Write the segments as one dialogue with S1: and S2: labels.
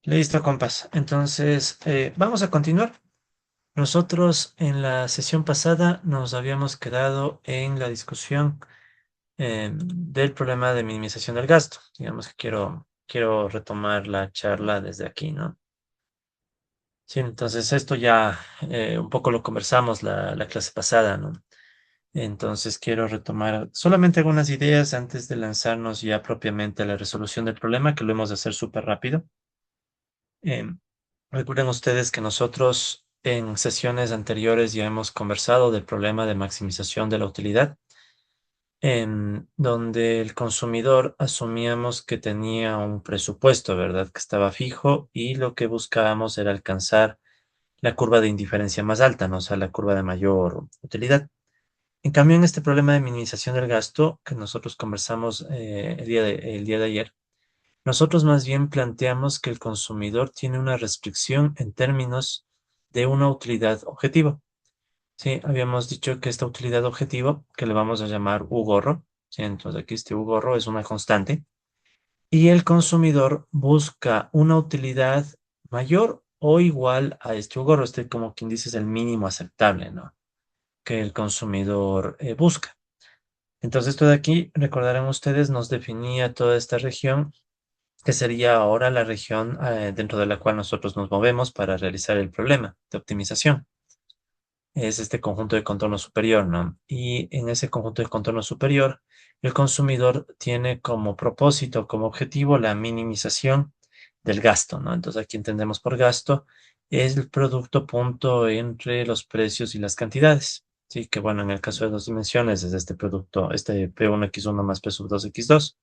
S1: Listo, compas. Entonces, vamos a continuar. Nosotros en la sesión pasada nos habíamos quedado en la discusión del problema de minimización del gasto. Digamos que quiero retomar la charla desde aquí, ¿no? Sí, entonces esto ya un poco lo conversamos la clase pasada, ¿no? Entonces quiero retomar solamente algunas ideas antes de lanzarnos ya propiamente a la resolución del problema, que lo hemos de hacer súper rápido. Em, Recuerden ustedes que nosotros en sesiones anteriores ya hemos conversado del problema de maximización de la utilidad, en donde el consumidor asumíamos que tenía un presupuesto, ¿verdad? Que estaba fijo y lo que buscábamos era alcanzar la curva de indiferencia más alta, ¿no? O sea, la curva de mayor utilidad. En cambio, en este problema de minimización del gasto que nosotros conversamos el día de ayer, nosotros más bien planteamos que el consumidor tiene una restricción en términos de una utilidad objetivo. Sí, habíamos dicho que esta utilidad objetivo, que le vamos a llamar U gorro, sí, entonces aquí este U gorro es una constante, y el consumidor busca una utilidad mayor o igual a este U gorro, este como quien dice es el mínimo aceptable, ¿no? Que el consumidor busca. Entonces, esto de aquí, recordarán ustedes, nos definía toda esta región que sería ahora la región dentro de la cual nosotros nos movemos para realizar el problema de optimización. Es este conjunto de contorno superior, ¿no? Y en ese conjunto de contorno superior, el consumidor tiene como propósito, como objetivo, la minimización del gasto, ¿no? Entonces aquí entendemos por gasto es el producto punto entre los precios y las cantidades. Sí, que bueno, en el caso de dos dimensiones es este producto, este P1X1 más P2X2,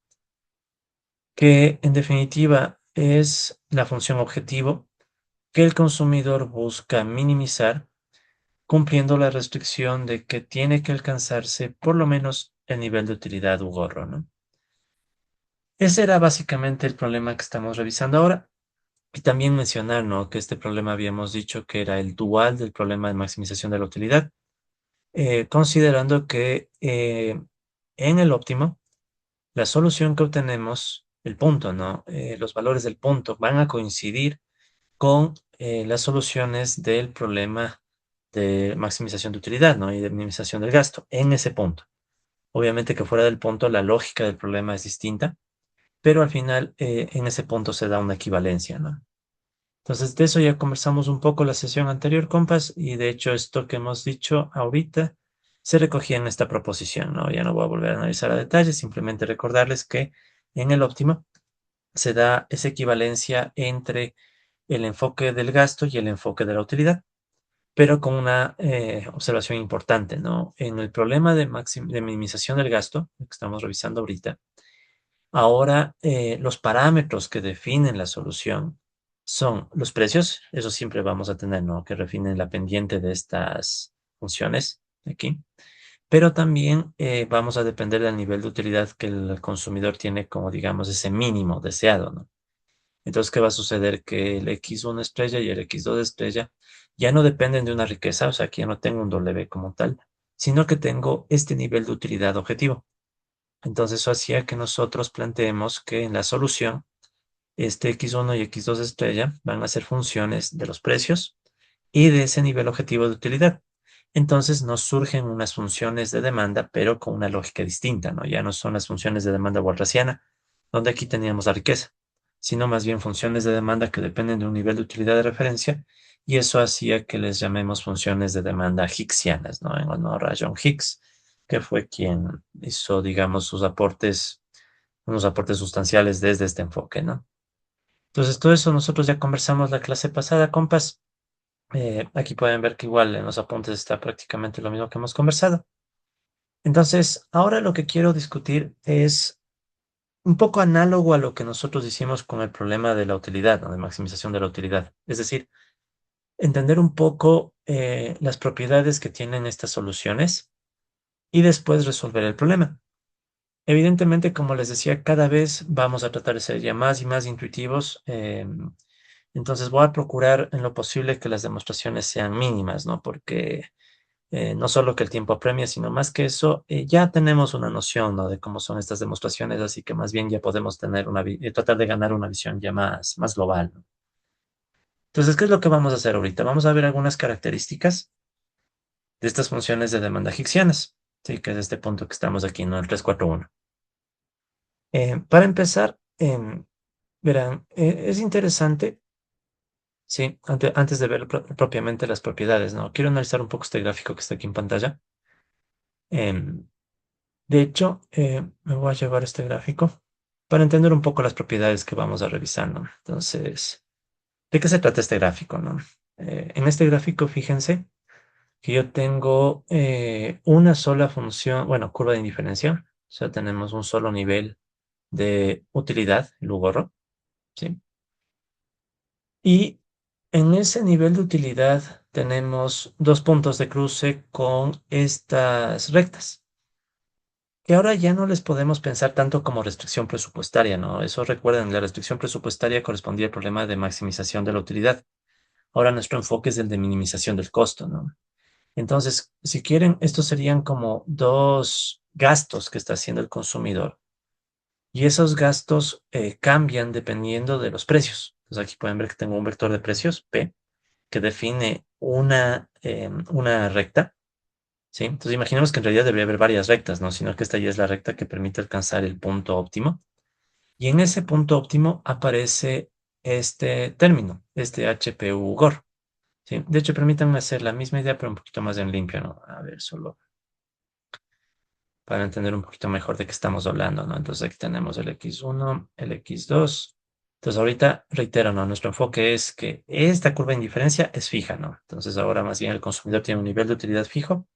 S1: que en definitiva es la función objetivo que el consumidor busca minimizar cumpliendo la restricción de que tiene que alcanzarse por lo menos el nivel de utilidad u gorro, ¿no? Ese era básicamente el problema que estamos revisando ahora. Y también mencionar, ¿no? Que este problema habíamos dicho que era el dual del problema de maximización de la utilidad, considerando que en el óptimo, la solución que obtenemos, el punto, ¿no? Los valores del punto van a coincidir con las soluciones del problema de maximización de utilidad, ¿no? Y de minimización del gasto en ese punto. Obviamente que fuera del punto la lógica del problema es distinta, pero al final en ese punto se da una equivalencia, ¿no? Entonces de eso ya conversamos un poco la sesión anterior, compas, y de hecho esto que hemos dicho ahorita se recogía en esta proposición, ¿no? Ya no voy a volver a analizar a detalle, simplemente recordarles que en el óptimo se da esa equivalencia entre el enfoque del gasto y el enfoque de la utilidad, pero con una observación importante, ¿no? En el problema de minimización del gasto, que estamos revisando ahorita, ahora los parámetros que definen la solución son los precios, eso siempre vamos a tener, ¿no? Que definen la pendiente de estas funciones aquí, pero también vamos a depender del nivel de utilidad que el consumidor tiene como, digamos, ese mínimo deseado, ¿no? Entonces, ¿qué va a suceder? Que el X1 estrella y el X2 estrella ya no dependen de una riqueza, o sea, que ya no tengo un W como tal, sino que tengo este nivel de utilidad objetivo. Entonces, eso hacía que nosotros planteemos que en la solución, este X1 y X2 estrella van a ser funciones de los precios y de ese nivel objetivo de utilidad. Entonces nos surgen unas funciones de demanda, pero con una lógica distinta, ¿no? Ya no son las funciones de demanda walrasiana, donde aquí teníamos la riqueza, sino más bien funciones de demanda que dependen de un nivel de utilidad de referencia, y eso hacía que les llamemos funciones de demanda Hicksianas, ¿no? En honor a John Hicks, que fue quien hizo, digamos, sus aportes, unos aportes sustanciales desde este enfoque, ¿no? Entonces, todo eso nosotros ya conversamos la clase pasada, compas. Aquí pueden ver que igual en los apuntes está prácticamente lo mismo que hemos conversado. Entonces, ahora lo que quiero discutir es un poco análogo a lo que nosotros hicimos con el problema de la utilidad, ¿no? De maximización de la utilidad. Es decir, entender un poco las propiedades que tienen estas soluciones y después resolver el problema. Evidentemente, como les decía, cada vez vamos a tratar de ser ya más y más intuitivos. Entonces voy a procurar en lo posible que las demostraciones sean mínimas, ¿no? Porque no solo que el tiempo apremia, sino más que eso, ya tenemos una noción, ¿no? De cómo son estas demostraciones, así que más bien ya podemos tener tratar de ganar una visión ya más global, ¿no? Entonces, ¿qué es lo que vamos a hacer ahorita? Vamos a ver algunas características de estas funciones de demanda hicksianas, ¿sí? Que es este punto que estamos aquí, ¿no? El 341. Para empezar, verán, es interesante, sí, antes de ver propiamente las propiedades, ¿no? Quiero analizar un poco este gráfico que está aquí en pantalla. Em, de hecho, me voy a llevar este gráfico para entender un poco las propiedades que vamos a revisar, ¿no? Entonces, ¿de qué se trata este gráfico, no? En este gráfico, fíjense que yo tengo una sola función, bueno, curva de indiferencia, o sea, tenemos un solo nivel de utilidad, el U-gorro, ¿sí? Y en ese nivel de utilidad tenemos dos puntos de cruce con estas rectas, que ahora ya no les podemos pensar tanto como restricción presupuestaria, ¿no? Eso recuerden, la restricción presupuestaria correspondía al problema de maximización de la utilidad. Ahora nuestro enfoque es el de minimización del costo, ¿no? Entonces, si quieren, estos serían como dos gastos que está haciendo el consumidor. Y esos gastos cambian dependiendo de los precios. Entonces aquí pueden ver que tengo un vector de precios, P, que define una recta, ¿sí? Entonces imaginemos que en realidad debería haber varias rectas, ¿no? Sino que esta ya es la recta que permite alcanzar el punto óptimo. Y en ese punto óptimo aparece este término, este HPU GOR, ¿sí? De hecho, permítanme hacer la misma idea, pero un poquito más en limpio, ¿no? A ver, solo para entender un poquito mejor de qué estamos hablando, ¿no? Entonces aquí tenemos el X1, el X2. Entonces ahorita, reitero, ¿no? Nuestro enfoque es que esta curva de indiferencia es fija, ¿no? Entonces ahora más bien el consumidor tiene un nivel de utilidad fijo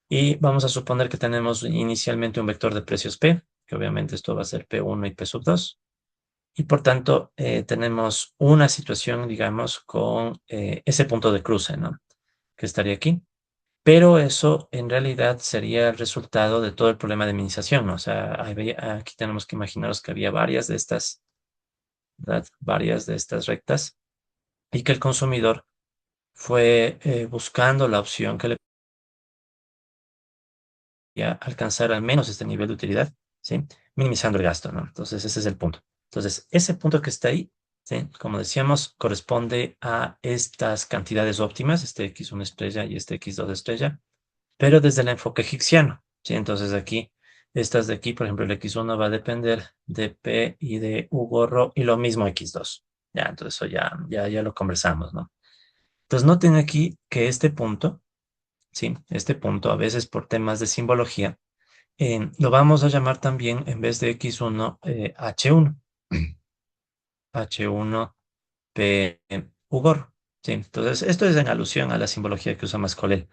S1: y vamos a suponer que tenemos inicialmente un vector de precios P, que obviamente esto va a ser P1 y P sub 2. Y por tanto, tenemos una situación, digamos, con ese punto de cruce, ¿no? Que estaría aquí. Pero eso en realidad sería el resultado de todo el problema de minimización, ¿no? O sea, aquí tenemos que imaginaros que había varias de estas, ¿verdad? Varias de estas rectas y que el consumidor fue buscando la opción que le podía alcanzar al menos este nivel de utilidad, ¿sí? Minimizando el gasto, ¿no? Entonces, ese es el punto. Entonces, ese punto que está ahí, ¿sí? Como decíamos, corresponde a estas cantidades óptimas, este X1 estrella y este X2 estrella, pero desde el enfoque hicksiano, ¿sí? Entonces aquí, estas de aquí, por ejemplo, el X1 va a depender de P y de U gorro y lo mismo X2. Ya, entonces eso ya lo conversamos, ¿no? Entonces noten aquí que este punto, ¿sí? Este punto, a veces por temas de simbología, lo vamos a llamar también, en vez de X1, H1. H1 P U gorro. Sí, entonces esto es en alusión a la simbología que usa Mascolel.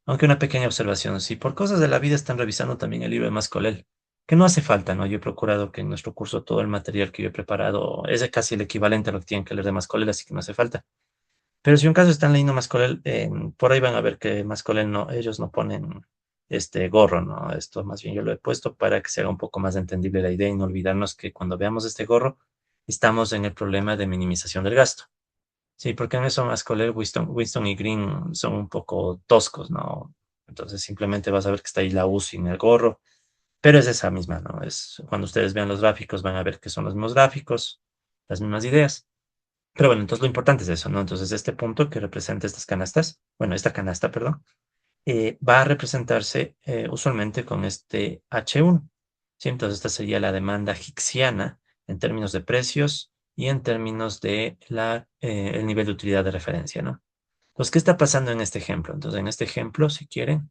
S1: Aunque una pequeña observación, si por cosas de la vida están revisando también el libro de Mascolel, que no hace falta, ¿no? Yo he procurado que en nuestro curso todo el material que yo he preparado es de casi el equivalente a lo que tienen que leer de Mascolel, así que no hace falta. Pero si un caso están leyendo Mascolel, por ahí van a ver que Mascolel no, ellos no ponen este gorro, ¿no? Esto más bien yo lo he puesto para que se haga un poco más entendible la idea y no olvidarnos que cuando veamos este gorro, estamos en el problema de minimización del gasto. Sí, porque en eso Mascoler, Winston y Green son un poco toscos, ¿no? Entonces simplemente vas a ver que está ahí la U sin el gorro, pero es esa misma, ¿no? Es cuando ustedes vean los gráficos van a ver que son los mismos gráficos, las mismas ideas. Pero bueno, entonces lo importante es eso, ¿no? Entonces este punto que representa estas canastas, bueno, esta canasta, perdón, va a representarse usualmente con este H1. ¿Sí? Entonces esta sería la demanda hicksiana en términos de precios y en términos de el nivel de utilidad de referencia, ¿no? Entonces, ¿qué está pasando en este ejemplo? Entonces, en este ejemplo, si quieren,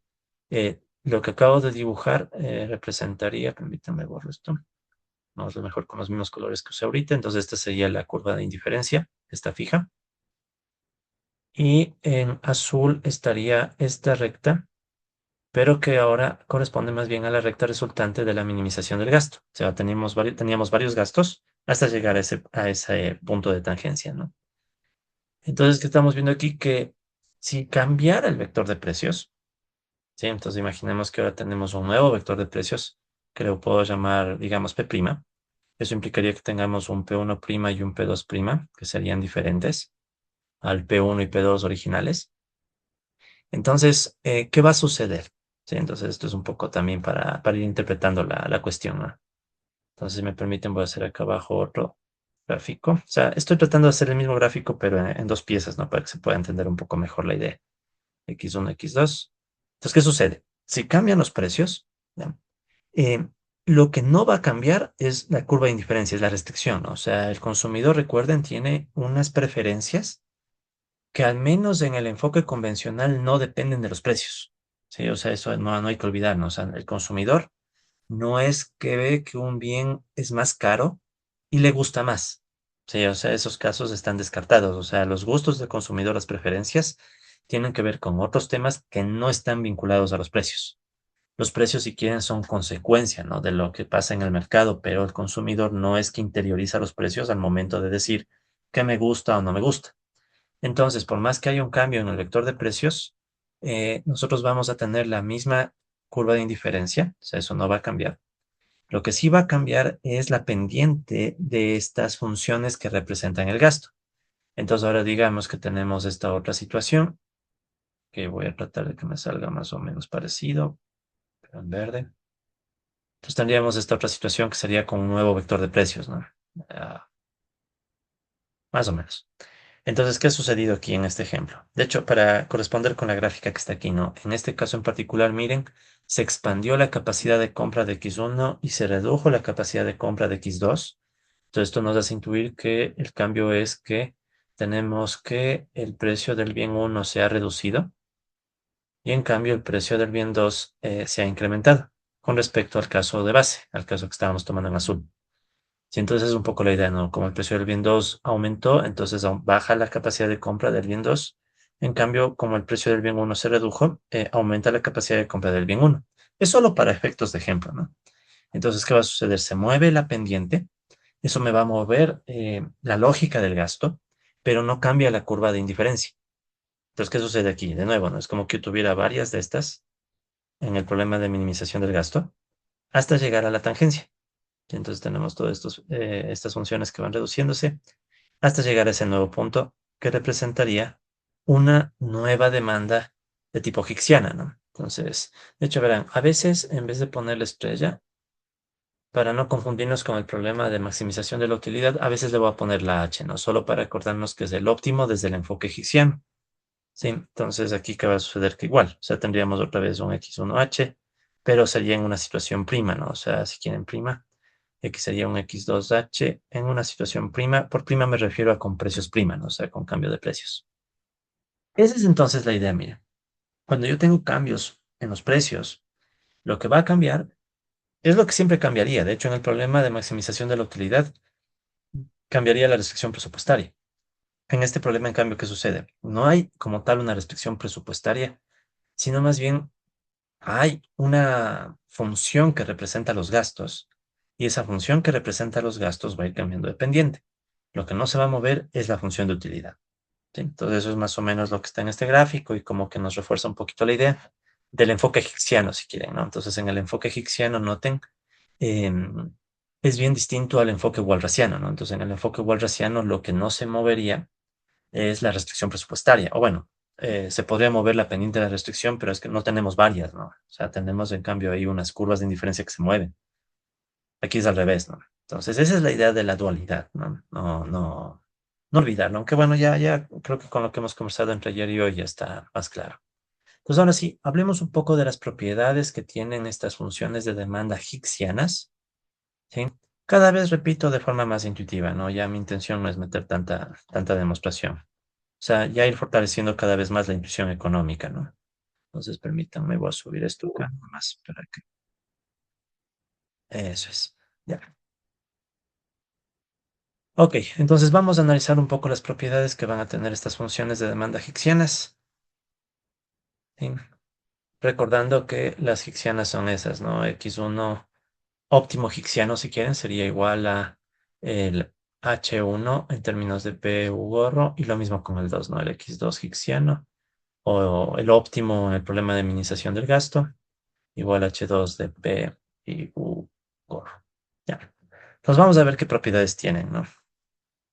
S1: lo que acabo de dibujar representaría, permítanme borro esto, vamos a lo mejor con los mismos colores que usé ahorita, entonces esta sería la curva de indiferencia, está fija, y en azul estaría esta recta, pero que ahora corresponde más bien a la recta resultante de la minimización del gasto. O sea, teníamos varios gastos hasta llegar a ese punto de tangencia, ¿no? Entonces, ¿qué estamos viendo aquí? Que si cambiara el vector de precios, ¿sí? Entonces, imaginemos que ahora tenemos un nuevo vector de precios que lo puedo llamar, digamos, P'. Eso implicaría que tengamos un P1' y un P2', que serían diferentes al P1 y P2 originales. Entonces, ¿qué va a suceder? Sí, entonces esto es un poco también para ir interpretando la cuestión, ¿no? Entonces, si me permiten, voy a hacer acá abajo otro. gráfico. O sea, estoy tratando de hacer el mismo gráfico, pero en dos piezas, ¿no? Para que se pueda entender un poco mejor la idea. X1, X2. Entonces, ¿qué sucede? Si cambian los precios, ¿ya? Eh, lo que no va a cambiar es la curva de indiferencia, es la restricción, ¿no? O sea, el consumidor, recuerden, tiene unas preferencias que al menos en el enfoque convencional no dependen de los precios. Sí, o sea, eso no hay que olvidarnos. O sea, el consumidor no es que ve que un bien es más caro y le gusta más. Sí, o sea, esos casos están descartados. O sea, los gustos del consumidor, las preferencias, tienen que ver con otros temas que no están vinculados a los precios. Los precios, si quieren, son consecuencia, ¿no? De lo que pasa en el mercado, pero el consumidor no es que interioriza los precios al momento de decir qué me gusta o no me gusta. Entonces, por más que haya un cambio en el vector de precios, nosotros vamos a tener la misma curva de indiferencia, o sea, eso no va a cambiar. Lo que sí va a cambiar es la pendiente de estas funciones que representan el gasto. Entonces, ahora digamos que tenemos esta otra situación, que voy a tratar de que me salga más o menos parecido, pero en verde. Entonces tendríamos esta otra situación que sería con un nuevo vector de precios, ¿no? Ah, más o menos. Entonces, ¿qué ha sucedido aquí en este ejemplo? De hecho, para corresponder con la gráfica que está aquí, ¿no? En este caso en particular, miren, se expandió la capacidad de compra de X1 y se redujo la capacidad de compra de X2. Entonces, esto nos hace intuir que el cambio es que tenemos que el precio del bien 1 se ha reducido y en cambio el precio del bien 2 se ha incrementado con respecto al caso de base, al caso que estábamos tomando en azul. Sí, entonces es un poco la idea, ¿no? Como el precio del bien 2 aumentó, entonces baja la capacidad de compra del bien 2. En cambio, como el precio del bien 1 se redujo, aumenta la capacidad de compra del bien 1. Es solo para efectos de ejemplo, ¿no? Entonces, ¿qué va a suceder? Se mueve la pendiente, eso me va a mover la lógica del gasto, pero no cambia la curva de indiferencia. Entonces, ¿qué sucede aquí? De nuevo, ¿no? Es como que tuviera varias de estas en el problema de minimización del gasto hasta llegar a la tangencia. Y entonces tenemos todas estas funciones que van reduciéndose hasta llegar a ese nuevo punto que representaría una nueva demanda de tipo Higgsιana, ¿no? Entonces, de hecho, verán, a veces en vez de poner la estrella, para no confundirnos con el problema de maximización de la utilidad, a veces le voy a poner la H, ¿no? Solo para acordarnos que es el óptimo desde el enfoque Higgsιano. Sí, entonces aquí qué va a suceder que igual, o sea, tendríamos otra vez un X1H, pero sería en una situación prima, ¿no? O sea, si quieren prima, X sería un X2H en una situación prima. Por prima me refiero a con precios prima, ¿no? O sea, con cambio de precios. Esa es entonces la idea, mira. Cuando yo tengo cambios en los precios, lo que va a cambiar es lo que siempre cambiaría. De hecho, en el problema de maximización de la utilidad, cambiaría la restricción presupuestaria. En este problema, en cambio, ¿qué sucede? No hay como tal una restricción presupuestaria, sino más bien hay una función que representa los gastos y esa función que representa los gastos va a ir cambiando de pendiente. Lo que no se va a mover es la función de utilidad. ¿Sí? Entonces eso es más o menos lo que está en este gráfico y como que nos refuerza un poquito la idea del enfoque higgsιano, si quieren, ¿no? Entonces en el enfoque higgsιano, noten, em, es bien distinto al enfoque walrasiano, ¿no? Entonces en el enfoque walrasiano lo que no se movería es la restricción presupuestaria. O bueno, se podría mover la pendiente de la restricción, pero es que no tenemos varias, ¿no? O sea, tenemos en cambio ahí unas curvas de indiferencia que se mueven. Aquí es al revés, ¿no? Entonces, esa es la idea de la dualidad, ¿no? No olvidarlo. Aunque bueno, ya creo que con lo que hemos conversado entre ayer y hoy ya está más claro. Entonces, ahora sí, hablemos un poco de las propiedades que tienen estas funciones de demanda higgsιanas, ¿sí? Cada vez repito de forma más intuitiva, ¿no? Ya mi intención no es meter tanta demostración. O sea, ya ir fortaleciendo cada vez más la intuición económica, ¿no? Entonces, permítanme, voy a subir esto acá nomás para que... Eso es. Ya. Ok, entonces vamos a analizar un poco las propiedades que van a tener estas funciones de demanda higgsιanas. ¿Sí? Recordando que las higgsιanas son esas, ¿no? X1 óptimo higgsιano, si quieren, sería igual a el H1 en términos de P u gorro, y lo mismo con el 2, ¿no? El X2 higgsιano, o el óptimo en el problema de minimización del gasto, igual H2 de P y U gorro. Ya. Entonces vamos a ver qué propiedades tienen, ¿no?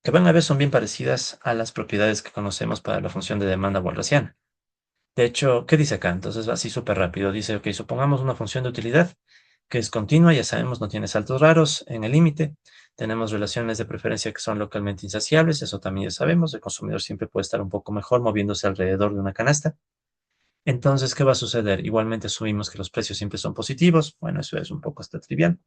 S1: Que van a ver son bien parecidas a las propiedades que conocemos para la función de demanda walrasiana. De hecho, ¿qué dice acá? Entonces, así súper rápido. Dice, ok, supongamos una función de utilidad que es continua, ya sabemos, no tiene saltos raros en el límite. Tenemos relaciones de preferencia que son localmente insaciables, eso también ya sabemos, el consumidor siempre puede estar un poco mejor moviéndose alrededor de una canasta. Entonces, ¿qué va a suceder? Igualmente asumimos que los precios siempre son positivos, bueno, eso es un poco hasta trivial.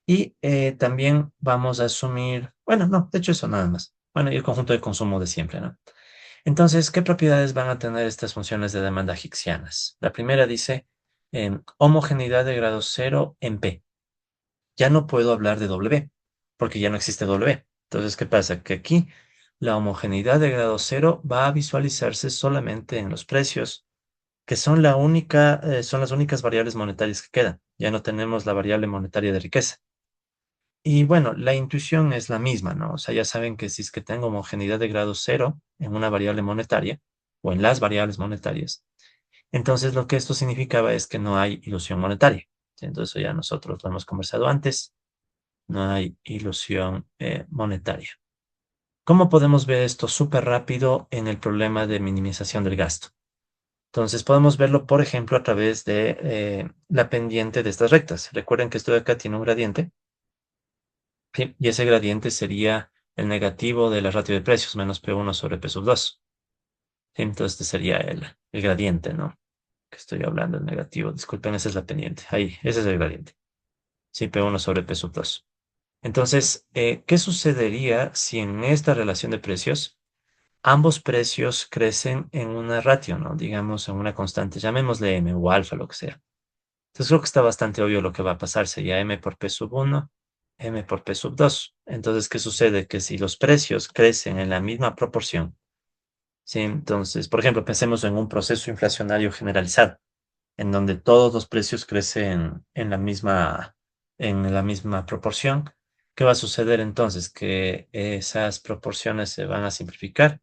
S1: Y también vamos a asumir, bueno, no, de hecho eso nada más. Bueno, y el conjunto de consumo de siempre, ¿no? Entonces, ¿qué propiedades van a tener estas funciones de demanda hicksianas? La primera dice homogeneidad de grado cero en P. Ya no puedo hablar de W, porque ya no existe W. Entonces, ¿qué pasa? Que aquí la homogeneidad de grado cero va a visualizarse solamente en los precios, que son son las únicas variables monetarias que quedan. Ya no tenemos la variable monetaria de riqueza. Y bueno, la intuición es la misma, ¿no? O sea, ya saben que si es que tengo homogeneidad de grado cero en una variable monetaria o en las variables monetarias, entonces lo que esto significaba es que no hay ilusión monetaria. ¿Sí? Entonces eso ya nosotros lo hemos conversado antes, no hay ilusión monetaria. ¿Cómo podemos ver esto súper rápido en el problema de minimización del gasto? Entonces podemos verlo, por ejemplo, a través de la pendiente de estas rectas. Recuerden que esto de acá tiene un gradiente. Sí, y ese gradiente sería el negativo de la ratio de precios menos P1 sobre P2. Sí, entonces este sería el gradiente, ¿no? Que estoy hablando, el negativo. Disculpen, esa es la pendiente. Ahí, ese es el gradiente. Sí, P1 sobre P2. Entonces, ¿qué sucedería si en esta relación de precios ambos precios crecen en una ratio, ¿no? Digamos, en una constante, llamémosle M o alfa, lo que sea. Entonces creo que está bastante obvio lo que va a pasar. Sería M por P sub 1, M por P sub 2. Entonces, ¿qué sucede? Que si los precios crecen en la misma proporción, ¿sí? Entonces, por ejemplo, pensemos en un proceso inflacionario generalizado, en donde todos los precios crecen en la misma proporción. ¿Qué va a suceder entonces? Que esas proporciones se van a simplificar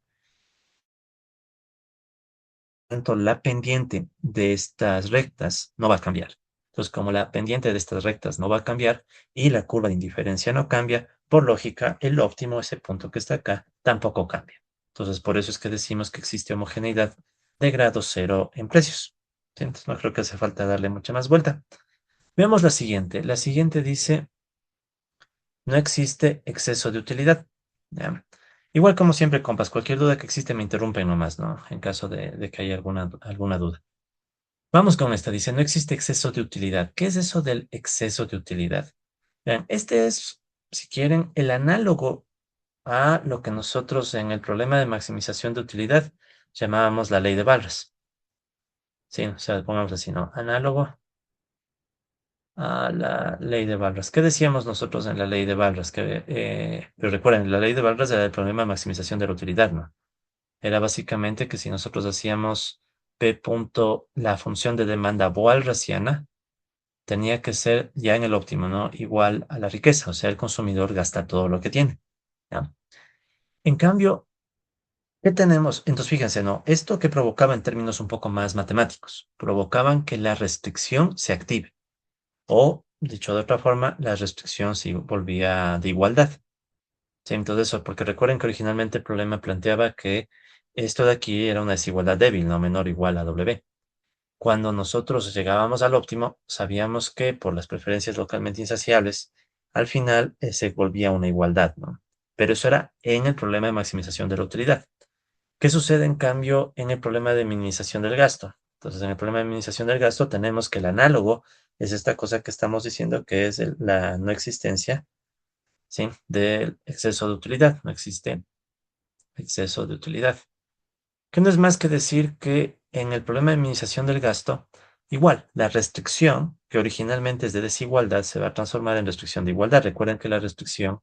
S1: tanto la pendiente de estas rectas no va a cambiar. Entonces, como la pendiente de estas rectas no va a cambiar y la curva de indiferencia no cambia, por lógica, el óptimo, ese punto que está acá, tampoco cambia. Entonces, por eso es que decimos que existe homogeneidad de grado cero en precios. ¿Sí? Entonces, no creo que hace falta darle mucha más vuelta. Veamos la siguiente. La siguiente dice, no existe exceso de utilidad. ¿Ya? Igual como siempre, compas, cualquier duda que existe me interrumpen nomás, ¿no? En caso de que haya alguna duda. Vamos con esta. Dice, no existe exceso de utilidad. ¿Qué es eso del exceso de utilidad? Vean, este es, si quieren, el análogo a lo que nosotros en el problema de maximización de utilidad llamábamos la ley de barras. Sí, o sea, pongamos así, ¿no? Análogo a la ley de barras. ¿Qué decíamos nosotros en la ley de barras? Pero recuerden, la ley de barras era el problema de maximización de la utilidad, ¿no? Era básicamente que si nosotros hacíamos P punto la función de demanda walrasiana, tenía que ser ya en el óptimo, ¿no? Igual a la riqueza, o sea, el consumidor gasta todo lo que tiene, ¿ya? En cambio, ¿qué tenemos? Entonces, fíjense, ¿no? Esto que provocaba en términos un poco más matemáticos, provocaban que la restricción se active, o, dicho de otra forma, la restricción se volvía de igualdad. Sí, entonces eso, porque recuerden que originalmente el problema planteaba que esto de aquí era una desigualdad débil, no menor o igual a W. Cuando nosotros llegábamos al óptimo, sabíamos que por las preferencias localmente insaciables, al final se volvía una igualdad, ¿no? Pero eso era en el problema de maximización de la utilidad. ¿Qué sucede en cambio en el problema de minimización del gasto? Entonces, en el problema de minimización del gasto tenemos que el análogo es esta cosa que estamos diciendo que es la no existencia, ¿sí? Del exceso de utilidad. No existe exceso de utilidad. Que no es más que decir que en el problema de minimización del gasto, igual, la restricción, que originalmente es de desigualdad, se va a transformar en restricción de igualdad. Recuerden que la restricción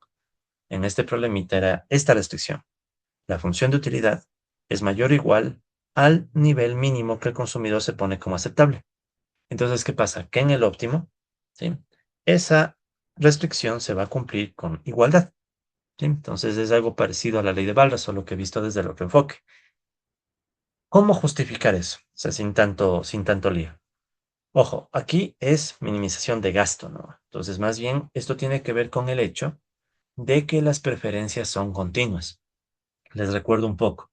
S1: en este problemita era esta restricción. La función de utilidad es mayor o igual al nivel mínimo que el consumidor se pone como aceptable. Entonces, ¿qué pasa? Que en el óptimo, ¿sí? Esa restricción se va a cumplir con igualdad. ¿Sí? Entonces es algo parecido a la ley de Baldas, solo que visto desde el otro enfoque. ¿Cómo justificar eso? O sea, sin tanto lío. Ojo, aquí es minimización de gasto, ¿no? Entonces, más bien, esto tiene que ver con el hecho de que las preferencias son continuas. Les recuerdo un poco.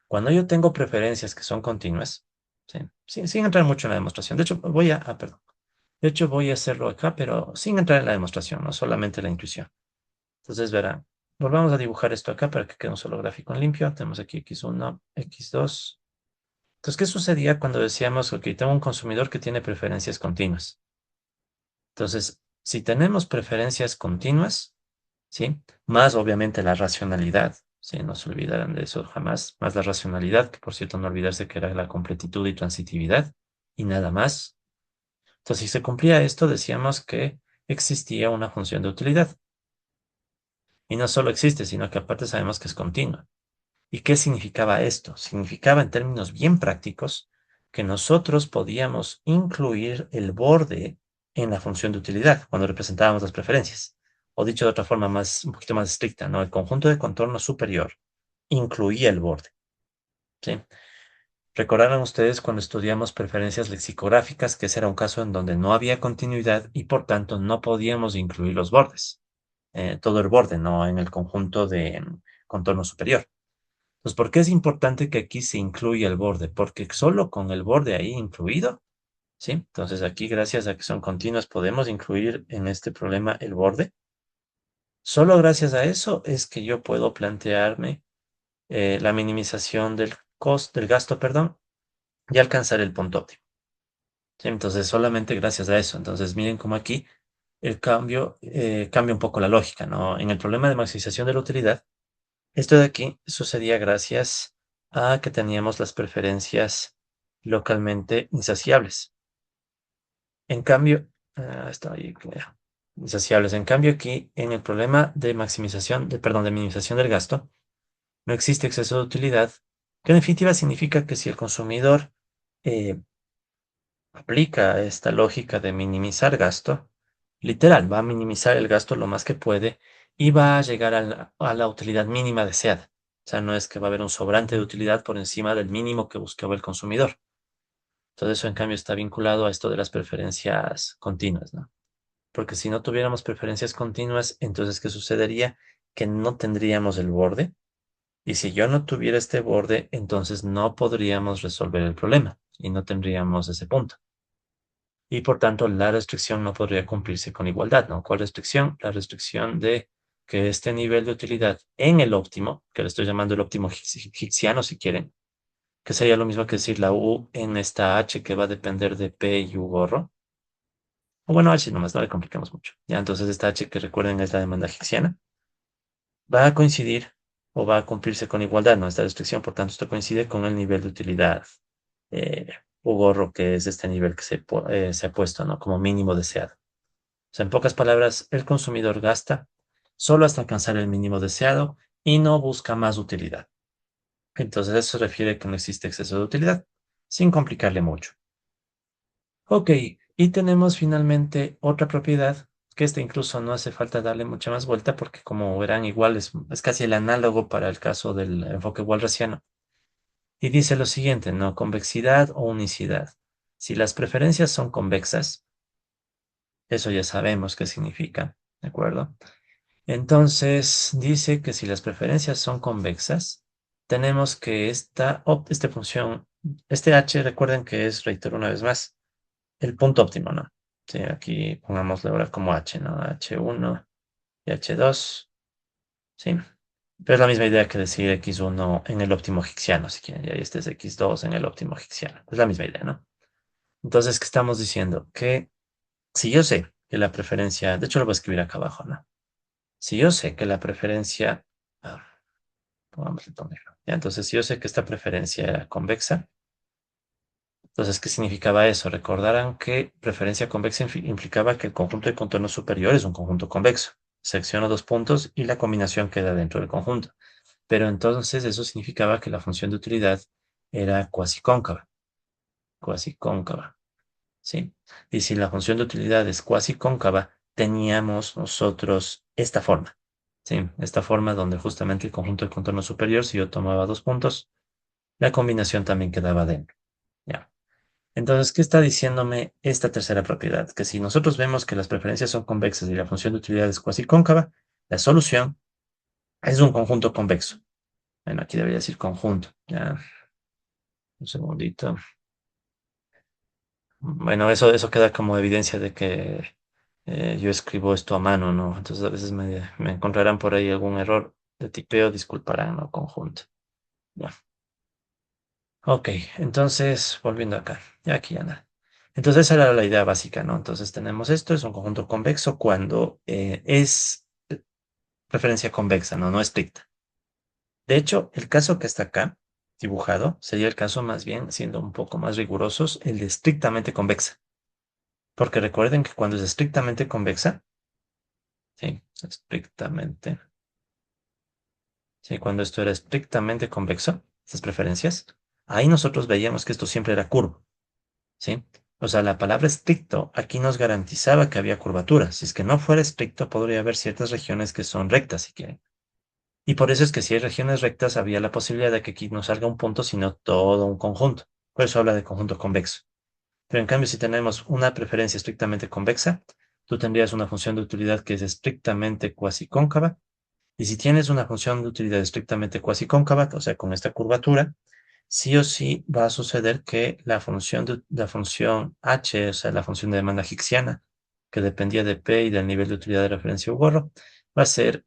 S1: Cuando yo tengo preferencias que son continuas, ¿sí? Sin entrar mucho en la demostración. De hecho, perdón. De hecho, voy a hacerlo acá, pero sin entrar en la demostración, no solamente la intuición. Entonces verán, volvamos a dibujar esto acá para que quede un solo gráfico en limpio. Tenemos aquí x1, x2. Entonces, ¿qué sucedía cuando decíamos, ok, tengo un consumidor que tiene preferencias continuas? Entonces, si tenemos preferencias continuas, ¿sí? Más obviamente la racionalidad, ¿sí? No se olvidarán de eso jamás, más la racionalidad, que por cierto no olvidarse que era la completitud y transitividad, y nada más. Entonces, si se cumplía esto, decíamos que existía una función de utilidad. Y no solo existe, sino que aparte sabemos que es continua. ¿Y qué significaba esto? Significaba en términos bien prácticos que nosotros podíamos incluir el borde en la función de utilidad cuando representábamos las preferencias. O dicho de otra forma un poquito más estricta, ¿no? El conjunto de contorno superior incluía el borde, ¿sí? Recordarán ustedes cuando estudiamos preferencias lexicográficas que ese era un caso en donde no había continuidad y por tanto no podíamos incluir los bordes, todo el borde, no en el conjunto de contorno superior. Pues, ¿por qué es importante que aquí se incluya el borde? Porque solo con el borde ahí incluido, ¿sí? Entonces aquí, gracias a que son continuas, podemos incluir en este problema el borde. Solo gracias a eso es que yo puedo plantearme la minimización del gasto, perdón, y alcanzar el punto óptimo. ¿Sí? Entonces, solamente gracias a eso. Entonces, miren cómo aquí el cambio cambia un poco la lógica, ¿no? En el problema de maximización de la utilidad, esto de aquí sucedía gracias a que teníamos las preferencias localmente insaciables. En cambio, está ahí, insaciables. En cambio, aquí en el problema de maximización, perdón, de minimización del gasto, no existe exceso de utilidad, que en definitiva significa que si el consumidor eh, aplica esta lógica de minimizar gasto, literal, va a minimizar el gasto lo más que puede y va a llegar a la utilidad mínima deseada. O sea, no es que va a haber un sobrante de utilidad por encima del mínimo que buscaba el consumidor. Todo eso, en cambio, está vinculado a esto de las preferencias continuas, ¿no? Porque si no tuviéramos preferencias continuas, entonces, ¿qué sucedería? Que no tendríamos el borde. Y si yo no tuviera este borde, entonces no podríamos resolver el problema y no tendríamos ese punto. Y por tanto, la restricción no podría cumplirse con igualdad, ¿no? ¿Cuál restricción? La restricción de que este nivel de utilidad en el óptimo, que le estoy llamando el óptimo hicksiano si quieren, que sería lo mismo que decir la U en esta H que va a depender de P y U gorro. O bueno, H nomás, no le complicamos mucho. Ya, entonces esta H que recuerden es la demanda hicksiana, va a coincidir o va a cumplirse con igualdad, ¿no? Esta restricción, por tanto, esto coincide con el nivel de utilidad eh, U gorro, que es este nivel que se ha puesto, ¿no? Como mínimo deseado. O sea, en pocas palabras, el consumidor gasta solo hasta alcanzar el mínimo deseado y no busca más utilidad. Entonces, eso se refiere a que no existe exceso de utilidad, sin complicarle mucho. Ok, y tenemos finalmente otra propiedad, que esta incluso no hace falta darle mucha más vuelta porque como verán igual es casi el análogo para el caso del enfoque walrasiano. Y dice lo siguiente, ¿no? Convexidad o unicidad. Si las preferencias son convexas, eso ya sabemos qué significa, ¿de acuerdo? Entonces dice que si las preferencias son convexas, tenemos que esta función, este h, recuerden que es, reitero una vez más, el punto óptimo, ¿no? Sí, aquí pongámosle ahora como h, ¿no? H1 y H2, ¿sí? Pero es la misma idea que decir X1 en el óptimo hicksiano, si quieren, y ahí este es X2 en el óptimo hicksiano. Es la misma idea, ¿no? Entonces, ¿qué estamos diciendo? Que si yo sé que la preferencia, de hecho lo voy a escribir acá abajo, ¿no? Si yo sé que la preferencia, ah, pongamos el tono negro. Ya, entonces, si yo sé que esta preferencia era convexa, entonces, ¿qué significaba eso? Recordarán que preferencia convexa implicaba que el conjunto de contornos superior es un conjunto convexo. Secciono dos puntos y la combinación queda dentro del conjunto. Pero entonces eso significaba que la función de utilidad era cuasi cóncava. Cuasi cóncava, ¿sí? Y si la función de utilidad es cuasi cóncava, teníamos nosotros esta forma. Sí, esta forma donde justamente el conjunto de contorno superior, si yo tomaba dos puntos, la combinación también quedaba dentro. Ya. Entonces, ¿qué está diciéndome esta tercera propiedad? Que si nosotros vemos que las preferencias son convexas y la función de utilidad es cuasi cóncava, la solución es un conjunto convexo. Bueno, aquí debería decir conjunto. Ya, un segundito. Bueno, eso queda como evidencia de que Yo escribo esto a mano, ¿no? Entonces a veces me encontrarán por ahí algún error de tipeo, disculparán, ¿no? Conjunto. Ya. Ok, entonces, volviendo acá. Ya aquí ya nada. Entonces esa era la idea básica, ¿no? Entonces tenemos esto, es un conjunto convexo cuando es referencia convexa, ¿no? No estricta. De hecho, el caso que está acá dibujado sería el caso más bien, siendo un poco más rigurosos, el de estrictamente convexa. Porque recuerden que cuando es estrictamente convexa, sí, estrictamente, sí, cuando esto era estrictamente convexo, estas preferencias, ahí nosotros veíamos que esto siempre era curvo, ¿sí? O sea, la palabra estricto aquí nos garantizaba que había curvatura. Si es que no fuera estricto, podría haber ciertas regiones que son rectas, si quieren. Y por eso es que si hay regiones rectas, había la posibilidad de que aquí no salga un punto, sino todo un conjunto. Por eso habla de conjunto convexo. Pero en cambio, si tenemos una preferencia estrictamente convexa, tú tendrías una función de utilidad que es estrictamente cuasi cóncava. Y si tienes una función de utilidad estrictamente cuasi cóncava, o sea, con esta curvatura, sí o sí va a suceder que la función h, o sea, la función de demanda hicksiana, que dependía de p y del nivel de utilidad de referencia u gorro, va a ser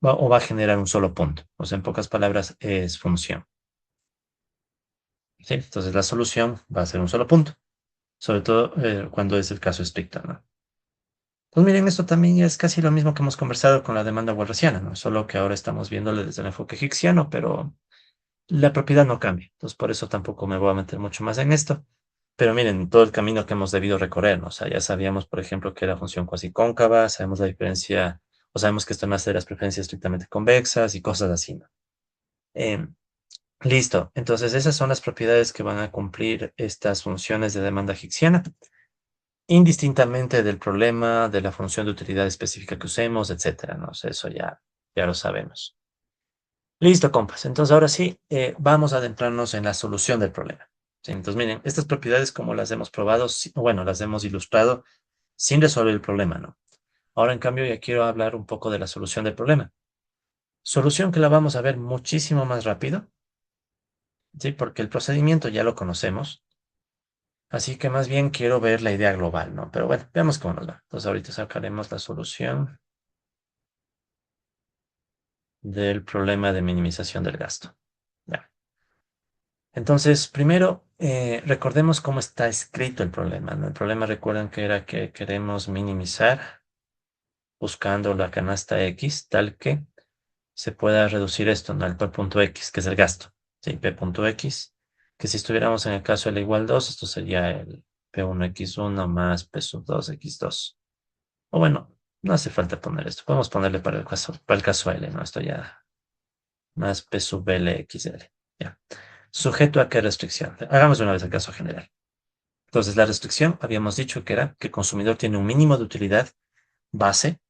S1: o va a generar un solo punto. O sea, en pocas palabras, es función. ¿Sí? Entonces la solución va a ser un solo punto, sobre todo cuando es el caso estricto, ¿no? Pues miren, esto también es casi lo mismo que hemos conversado con la demanda walrasiana, ¿no? Solo que ahora estamos viéndole desde el enfoque hicksiano, pero la propiedad no cambia. Entonces, por eso tampoco me voy a meter mucho más en esto. Pero miren, todo el camino que hemos debido recorrer, ¿no? O sea, ya sabíamos, por ejemplo, que era función cuasi cóncava, sabemos la diferencia, o sabemos que esto nace de las preferencias estrictamente convexas y cosas así, ¿no? Em, listo. Entonces, esas son las propiedades que van a cumplir estas funciones de demanda hicksiana, indistintamente del problema, de la función de utilidad específica que usemos, etcétera, ¿no? O sea, eso ya lo sabemos. Listo, compas. Entonces, ahora sí, vamos a adentrarnos en la solución del problema. Sí, entonces, miren, estas propiedades, como las hemos probado, bueno, las hemos ilustrado sin resolver el problema, ¿no? Ahora, en cambio, ya quiero hablar un poco de la solución del problema. Solución que la vamos a ver muchísimo más rápido, ¿sí? Porque el procedimiento ya lo conocemos. Así que más bien quiero ver la idea global, ¿no? Pero bueno, veamos cómo nos va. Entonces, ahorita sacaremos la solución del problema de minimización del gasto. Ya. Entonces, primero, recordemos cómo está escrito el problema, ¿no? El problema, recuerdan que era que queremos minimizar buscando la canasta X tal que se pueda reducir esto, ¿no? Al P punto X, que es el gasto. Sí, P punto X, que si estuviéramos en el caso L igual 2, esto sería el P1X1 más P sub 2X2. O bueno, no hace falta poner esto. Podemos ponerle para el caso L, ¿no? Esto ya más P sub L XL. Ya. ¿Sujeto a qué restricción? Hagamos de una vez el caso general. Entonces, la restricción habíamos dicho que era que el consumidor tiene un mínimo de utilidad base.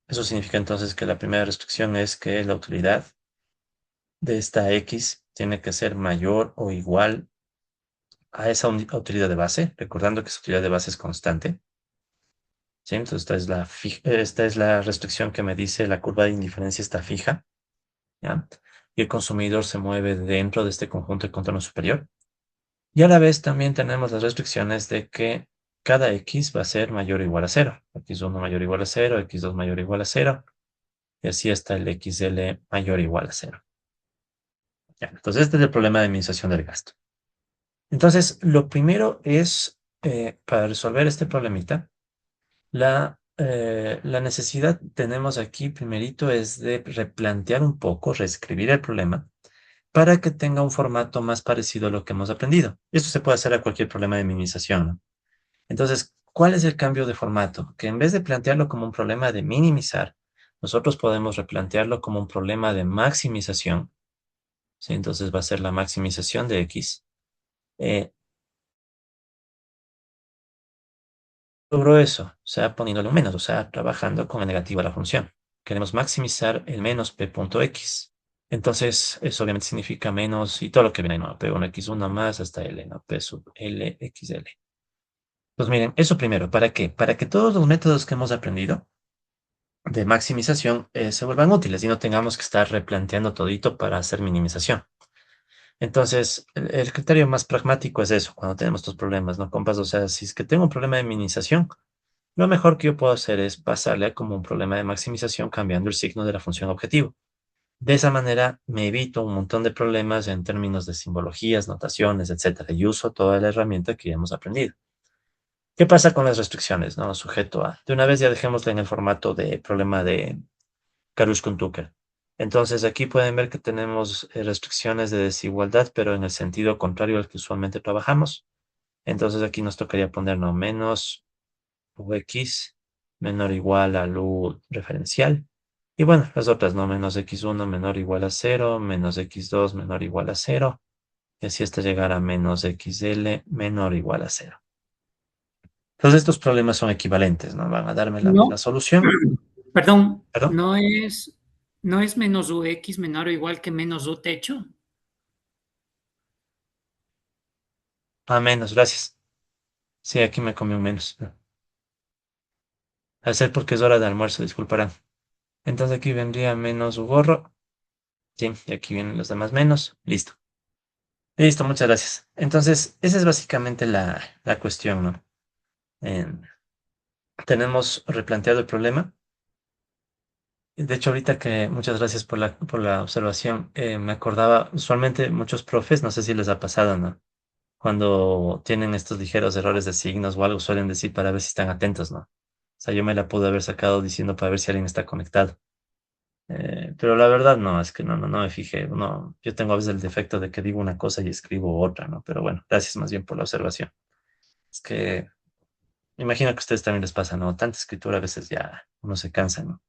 S1: Eso significa entonces que la primera restricción es que la utilidad de esta X tiene que ser mayor o igual a esa utilidad de base, recordando que esa utilidad de base es constante. ¿Sí? Entonces, esta es la restricción que me dice la curva de indiferencia está fija, ¿ya? Y el consumidor se mueve dentro de este conjunto de contorno superior. Y a la vez también tenemos las restricciones de que cada x va a ser mayor o igual a cero. X1 mayor o igual a cero, x2 mayor o igual a cero, y así hasta el xl mayor o igual a cero. Ya, entonces este es el problema de minimización del gasto. Entonces, lo primero es, para resolver este problemita, la necesidad tenemos aquí primerito es de replantear un poco, reescribir el problema para que tenga un formato más parecido a lo que hemos aprendido. Esto se puede hacer a cualquier problema de minimización, ¿no? Entonces, ¿cuál es el cambio de formato? Que en vez de plantearlo como un problema de minimizar, nosotros podemos replantearlo como un problema de maximización. ¿Sí? Entonces va a ser la maximización de X. Eh, Logro eso, o sea, poniéndole un menos, o sea, trabajando con el negativo a la función. Queremos maximizar el menos p punto x. Entonces, eso obviamente significa menos y todo lo que viene, ¿no? P1X1 más hasta L, ¿no? P sub L, XL. Pues miren, eso primero, ¿para qué? Para que todos los métodos que hemos aprendido de maximización se vuelvan útiles y no tengamos que estar replanteando todito para hacer minimización. Entonces, el criterio más pragmático es eso, cuando tenemos estos problemas, ¿no, compas? O sea, si es que tengo un problema de minimización, Lo mejor que yo puedo hacer es pasarle como un problema de maximización cambiando el signo de la función objetivo. De esa manera me evito un montón de problemas en términos de simbologías, notaciones, etcétera, y uso toda la herramienta que ya hemos aprendido. ¿Qué pasa con las restricciones? No, sujeto a. De una vez ya dejémosla en el formato de problema de Karush-Tucker. Entonces aquí pueden ver que tenemos restricciones de desigualdad, pero en el sentido contrario al que usualmente trabajamos. Entonces aquí nos tocaría poner no menos Ux menor o igual al U referencial. Y bueno, las otras, ¿no? Menos x1 menor o igual a cero, menos x2 menor o igual a cero, y así hasta llegar a menos xl menor o igual a cero. Entonces estos problemas son equivalentes, ¿no? Van a darme la
S2: No,
S1: solución,
S2: perdón,
S1: perdón,
S2: no es menos UX menor o igual que menos U techo.
S1: a menos, gracias. Sí, aquí me comí un menos. Al ser porque es hora de almuerzo, disculparán. Entonces aquí vendría menos u gorro. Sí, y aquí vienen los demás menos. Listo. Listo, muchas gracias. Entonces, esa es básicamente la cuestión, ¿no? Em, tenemos replanteado el problema. De hecho, ahorita que muchas gracias por la observación, me acordaba, usualmente muchos profes, no sé si les ha pasado, ¿no? Cuando tienen estos ligeros errores de signos o algo, suelen decir para ver si están atentos, ¿no? O sea, yo me la pude haber sacado diciendo para ver si alguien está conectado. Pero la verdad no, es que no me fijé. No, yo tengo a veces el defecto de que digo una cosa y escribo otra, ¿no? Pero bueno, gracias más bien por la observación. Es que me imagino que a ustedes también les pasa, ¿no? Tanta escritura a veces ya uno se cansa, ¿no?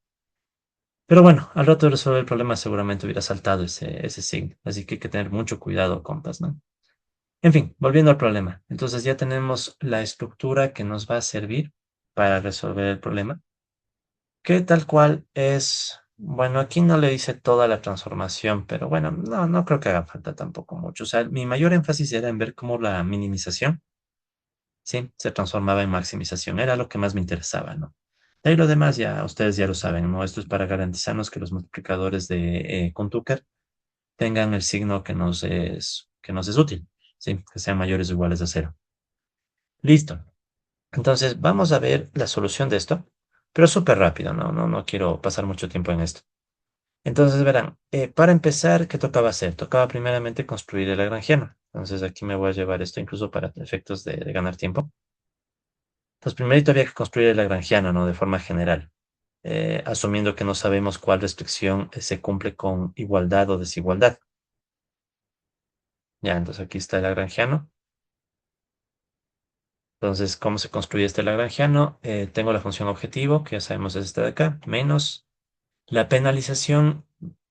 S1: Pero bueno, al rato de resolver el problema seguramente hubiera saltado ese signo. Así que hay que tener mucho cuidado, compas, ¿no? En fin, volviendo al problema. Entonces ya tenemos la estructura que nos va a servir para resolver el problema, que tal cual es, bueno, aquí no le hice toda la transformación, pero bueno, no creo que haga falta tampoco mucho. O sea, mi mayor énfasis era en ver cómo la minimización, sí, se transformaba en maximización. Era lo que más me interesaba, ¿no? De ahí lo demás ya, ustedes ya lo saben, ¿no? Esto es para garantizarnos que los multiplicadores de Tucker tengan el signo que nos es útil, ¿sí? Que sean mayores o iguales a cero. Listo. Entonces, vamos a ver la solución de esto, pero súper rápido, no quiero pasar mucho tiempo en esto. Entonces, verán, para empezar, ¿qué tocaba hacer? Tocaba primeramente construir el lagrangiano. Entonces, aquí me voy a llevar esto incluso para efectos de ganar tiempo. Entonces, primero había que construir el lagrangiano, ¿no? De forma general, asumiendo que no sabemos cuál restricción se cumple con igualdad o desigualdad. Ya, entonces aquí está el lagrangiano. Entonces, ¿cómo se construye este lagrangiano? Tengo la función objetivo, que ya sabemos es esta de acá, menos la penalización.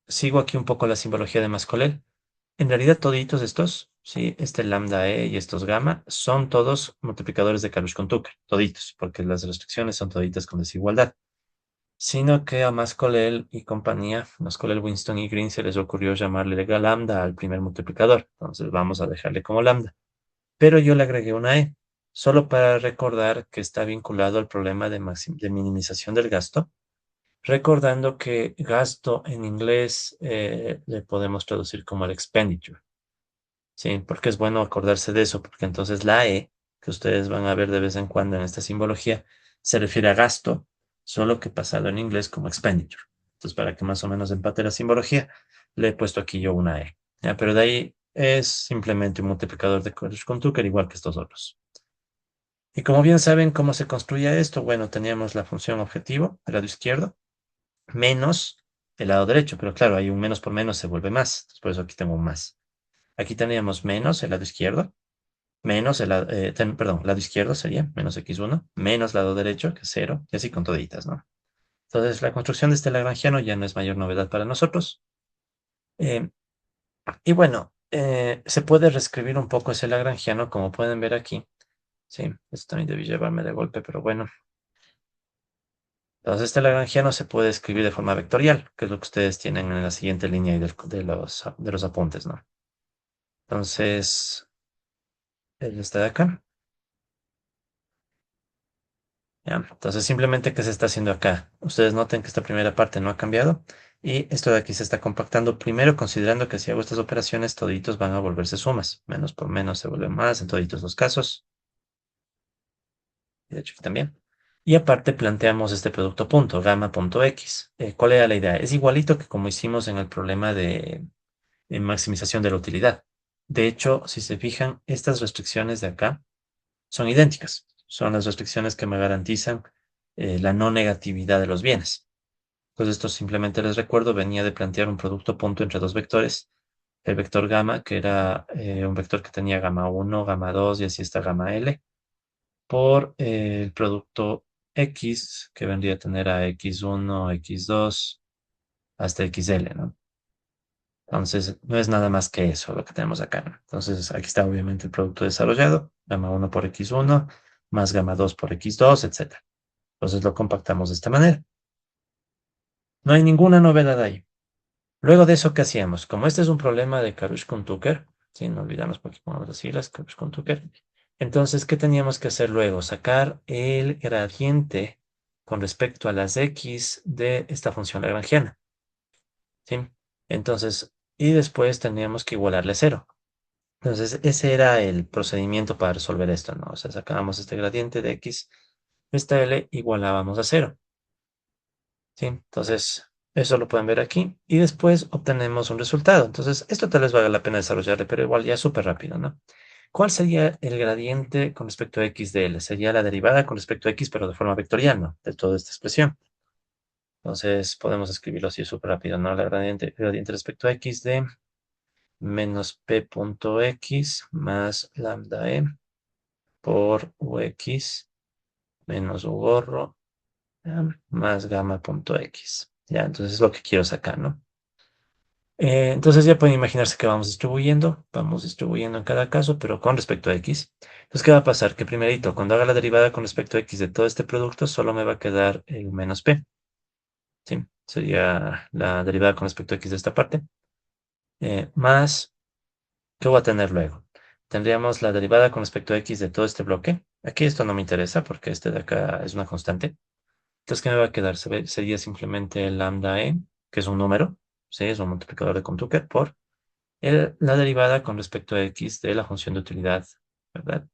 S1: Sigo aquí un poco la simbología de Mascolel. En realidad, toditos estos, sí, este lambda e y estos gamma, son todos multiplicadores de Karush con Tucker, toditos, porque las restricciones son toditas con desigualdad. Sino que a Mascolel y compañía, Mascolel, Winston y Green se les ocurrió llamarle lambda al primer multiplicador. Entonces vamos a dejarle como lambda. Pero yo le agregué una e, solo para recordar que está vinculado al problema de minimización del gasto, recordando que gasto en inglés le podemos traducir como el expenditure. Sí, porque es bueno acordarse de eso, porque entonces la E, que ustedes van a ver de vez en cuando en esta simbología, se refiere a gasto, solo que pasado en inglés como expenditure. Entonces, para que más o menos empate la simbología, le he puesto aquí yo una E. Ya, pero de ahí es simplemente un multiplicador de Courage con Tucker, igual que estos otros. Y como bien saben cómo se construye esto, bueno, teníamos la función objetivo del lado izquierdo, menos el lado derecho, pero claro, hay un menos por menos se vuelve más. Entonces, por eso aquí tengo un más. Aquí tendríamos menos el lado izquierdo, menos perdón, lado izquierdo sería menos x1, menos lado derecho, que es 0, y así con toditas, ¿no? Entonces, la construcción de este lagrangiano ya no es mayor novedad para nosotros. Eh, y bueno, se puede reescribir un poco ese lagrangiano, como pueden ver aquí. Sí, esto también debí llevarme de golpe, pero bueno. Entonces, este lagrangiano se puede escribir de forma vectorial, que es lo que ustedes tienen en la siguiente línea de los apuntes, ¿no? Entonces, él está de acá. ¿Ya? Entonces, simplemente, ¿qué se está haciendo acá? Ustedes noten que esta primera parte no ha cambiado y esto de aquí se está compactando primero considerando que si hago estas operaciones, toditos van a volverse sumas. Menos por menos se vuelve más en toditos los casos. Y de hecho, aquí también. Y aparte planteamos este producto punto, gamma.x. ¿Cuál era la idea? Es igualito que como hicimos en el problema de maximización de la utilidad. De hecho, si se fijan, estas restricciones de acá son idénticas. Son las restricciones que me garantizan la no negatividad de los bienes. Entonces, esto simplemente les recuerdo, venía de plantear un producto punto entre dos vectores. El vector gamma, que era un vector que tenía gamma 1, gamma 2 y así está gamma L, por el producto X, que vendría a tener a X1, X2, hasta XL, ¿no? Entonces, no es nada más que eso lo que tenemos acá, ¿no? Entonces, aquí está obviamente el producto desarrollado, gamma 1 por X1, más gamma 2 por X2, etcétera. Entonces, lo compactamos de esta manera. No hay ninguna novedad ahí. Luego de eso, ¿qué hacíamos? Como este es un problema de Karush-Tucker, si no olvidamos por qué ponemos las siglas, Karush-Tucker. Entonces, ¿qué teníamos que hacer luego? Sacar el gradiente con respecto a las x de esta función lagrangiana, ¿sí? Entonces, y después teníamos que igualarle a cero. Entonces, ese era el procedimiento para resolver esto, ¿no? O sea, sacábamos este gradiente de x, esta L, igualábamos a cero, ¿sí? Entonces, eso lo pueden ver aquí. Y después obtenemos un resultado. Entonces, esto tal vez valga la pena desarrollarle, pero igual ya súper rápido, ¿no? ¿Cuál sería el gradiente con respecto a x de L? Sería la derivada con respecto a x, pero de forma vectorial, ¿no? De toda esta expresión. Entonces, podemos escribirlo así súper rápido, ¿no? La gradiente respecto a x de menos p punto x más lambda e por ux menos u gorro más gamma punto x. Ya, entonces es lo que quiero sacar, ¿no? Entonces ya pueden imaginarse que vamos distribuyendo en cada caso, pero con respecto a x. Entonces, ¿qué va a pasar? Que primerito, cuando haga la derivada con respecto a x de todo este producto, solo me va a quedar el menos p. ¿Sí? Sería la derivada con respecto a x de esta parte. Más, ¿qué voy a tener luego? Tendríamos la derivada con respecto a x de todo este bloque. Aquí esto no me interesa porque este de acá es una constante. Entonces, ¿qué me va a quedar? Sería simplemente lambda e, que es un número, ¿sí? Es un multiplicador de Comptucker por la derivada con respecto a x de la función de utilidad, ¿verdad?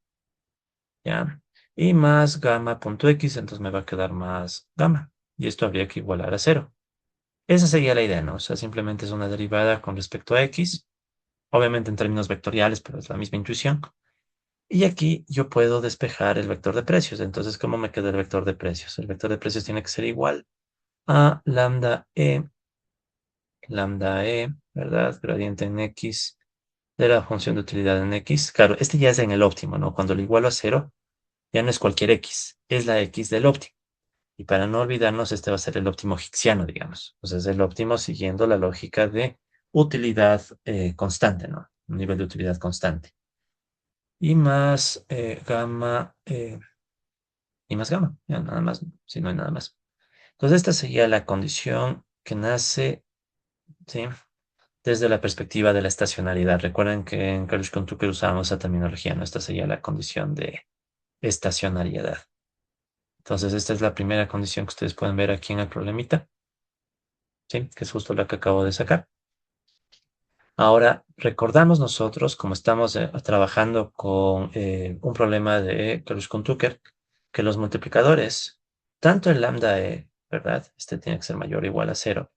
S1: ¿Ya? Y más gamma.x, entonces me va a quedar más gamma. Y esto habría que igualar a cero. Esa sería la idea, ¿no? O sea, simplemente es una derivada con respecto a x, obviamente en términos vectoriales, pero es la misma intuición. Y aquí yo puedo despejar el vector de precios. Entonces, ¿cómo me queda el vector de precios? El vector de precios tiene que ser igual a lambda e, ¿verdad? Gradiente en x de la función de utilidad en x. Claro, este ya es en el óptimo, ¿no? Cuando lo igualo a cero, ya no es cualquier x, es la x del óptimo. Y para no olvidarnos, este va a ser el óptimo hicksiano, digamos. O sea, es el óptimo siguiendo la lógica de utilidad constante, ¿no? Un nivel de utilidad constante. Y más gamma, y más gamma, ya nada más, si no hay nada más. Entonces, esta sería la condición que nace, ¿sí? Desde la perspectiva de la estacionalidad. Recuerden que en Kalush con Tucker usábamos esa terminología, ¿no? Esta sería la condición de estacionariedad. Entonces, esta es la primera condición que ustedes pueden ver aquí en el problemita, ¿sí? Que es justo la que acabo de sacar. Ahora, recordamos nosotros, como estamos trabajando con un problema de Kalush con Tucker, que los multiplicadores, tanto el lambda e, ¿verdad? Este tiene que ser mayor o igual a cero,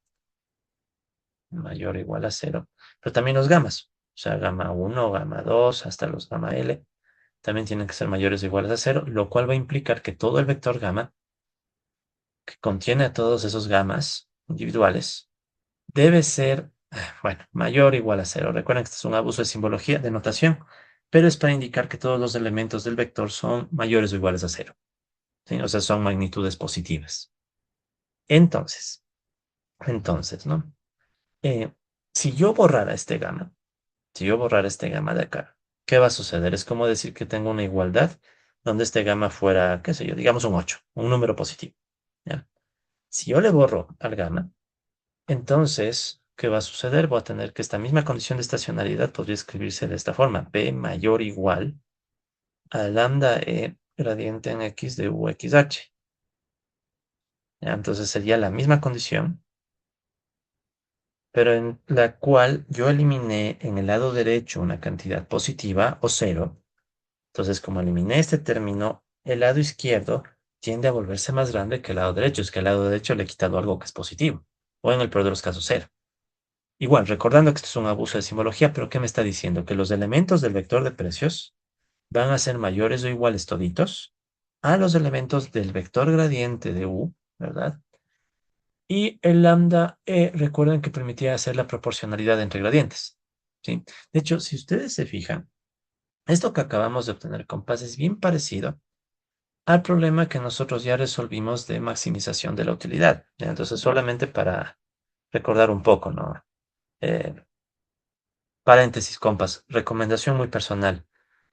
S1: mayor o igual a cero, pero también los gamas, o sea, gamma 1, gamma 2, hasta los gamma L, también tienen que ser mayores o iguales a cero, lo cual va a implicar que todo el vector gamma, que contiene a todos esos gamas individuales, debe ser, bueno, mayor o igual a cero. Recuerden que este es un abuso de simbología, de notación, pero es para indicar que todos los elementos del vector son mayores o iguales a cero, ¿sí? O sea, son magnitudes positivas. Entonces, ¿no? Eh, si yo borrara este gamma, Si yo borrara este gamma de acá, ¿qué va a suceder? Es como decir que tengo una igualdad donde este gamma fuera, qué sé yo, digamos un 8, un número positivo. ¿Ya? Si yo le borro al gamma, entonces, ¿qué va a suceder? Voy a tener que esta misma condición de estacionariedad podría escribirse de esta forma: p mayor o igual a lambda e gradiente en x de uxh. ¿Ya? Entonces sería la misma condición, pero en la cual yo eliminé en el lado derecho una cantidad positiva o cero. Entonces, como eliminé este término, el lado izquierdo tiende a volverse más grande que el lado derecho. Es que al lado derecho le he quitado algo que es positivo, o en el peor de los casos, cero. Igual, recordando que esto es un abuso de simbología, pero ¿qué me está diciendo? Que los elementos del vector de precios van a ser mayores o iguales toditos a los elementos del vector gradiente de U, ¿verdad? Y el lambda E, recuerden que permitía hacer la proporcionalidad entre gradientes, ¿sí? De hecho, si ustedes se fijan, esto que acabamos de obtener, compás, es bien parecido al problema que nosotros ya resolvimos de maximización de la utilidad, ¿ya? Entonces, solamente para recordar un poco, ¿no? Eh, Paréntesis, compas, recomendación muy personal.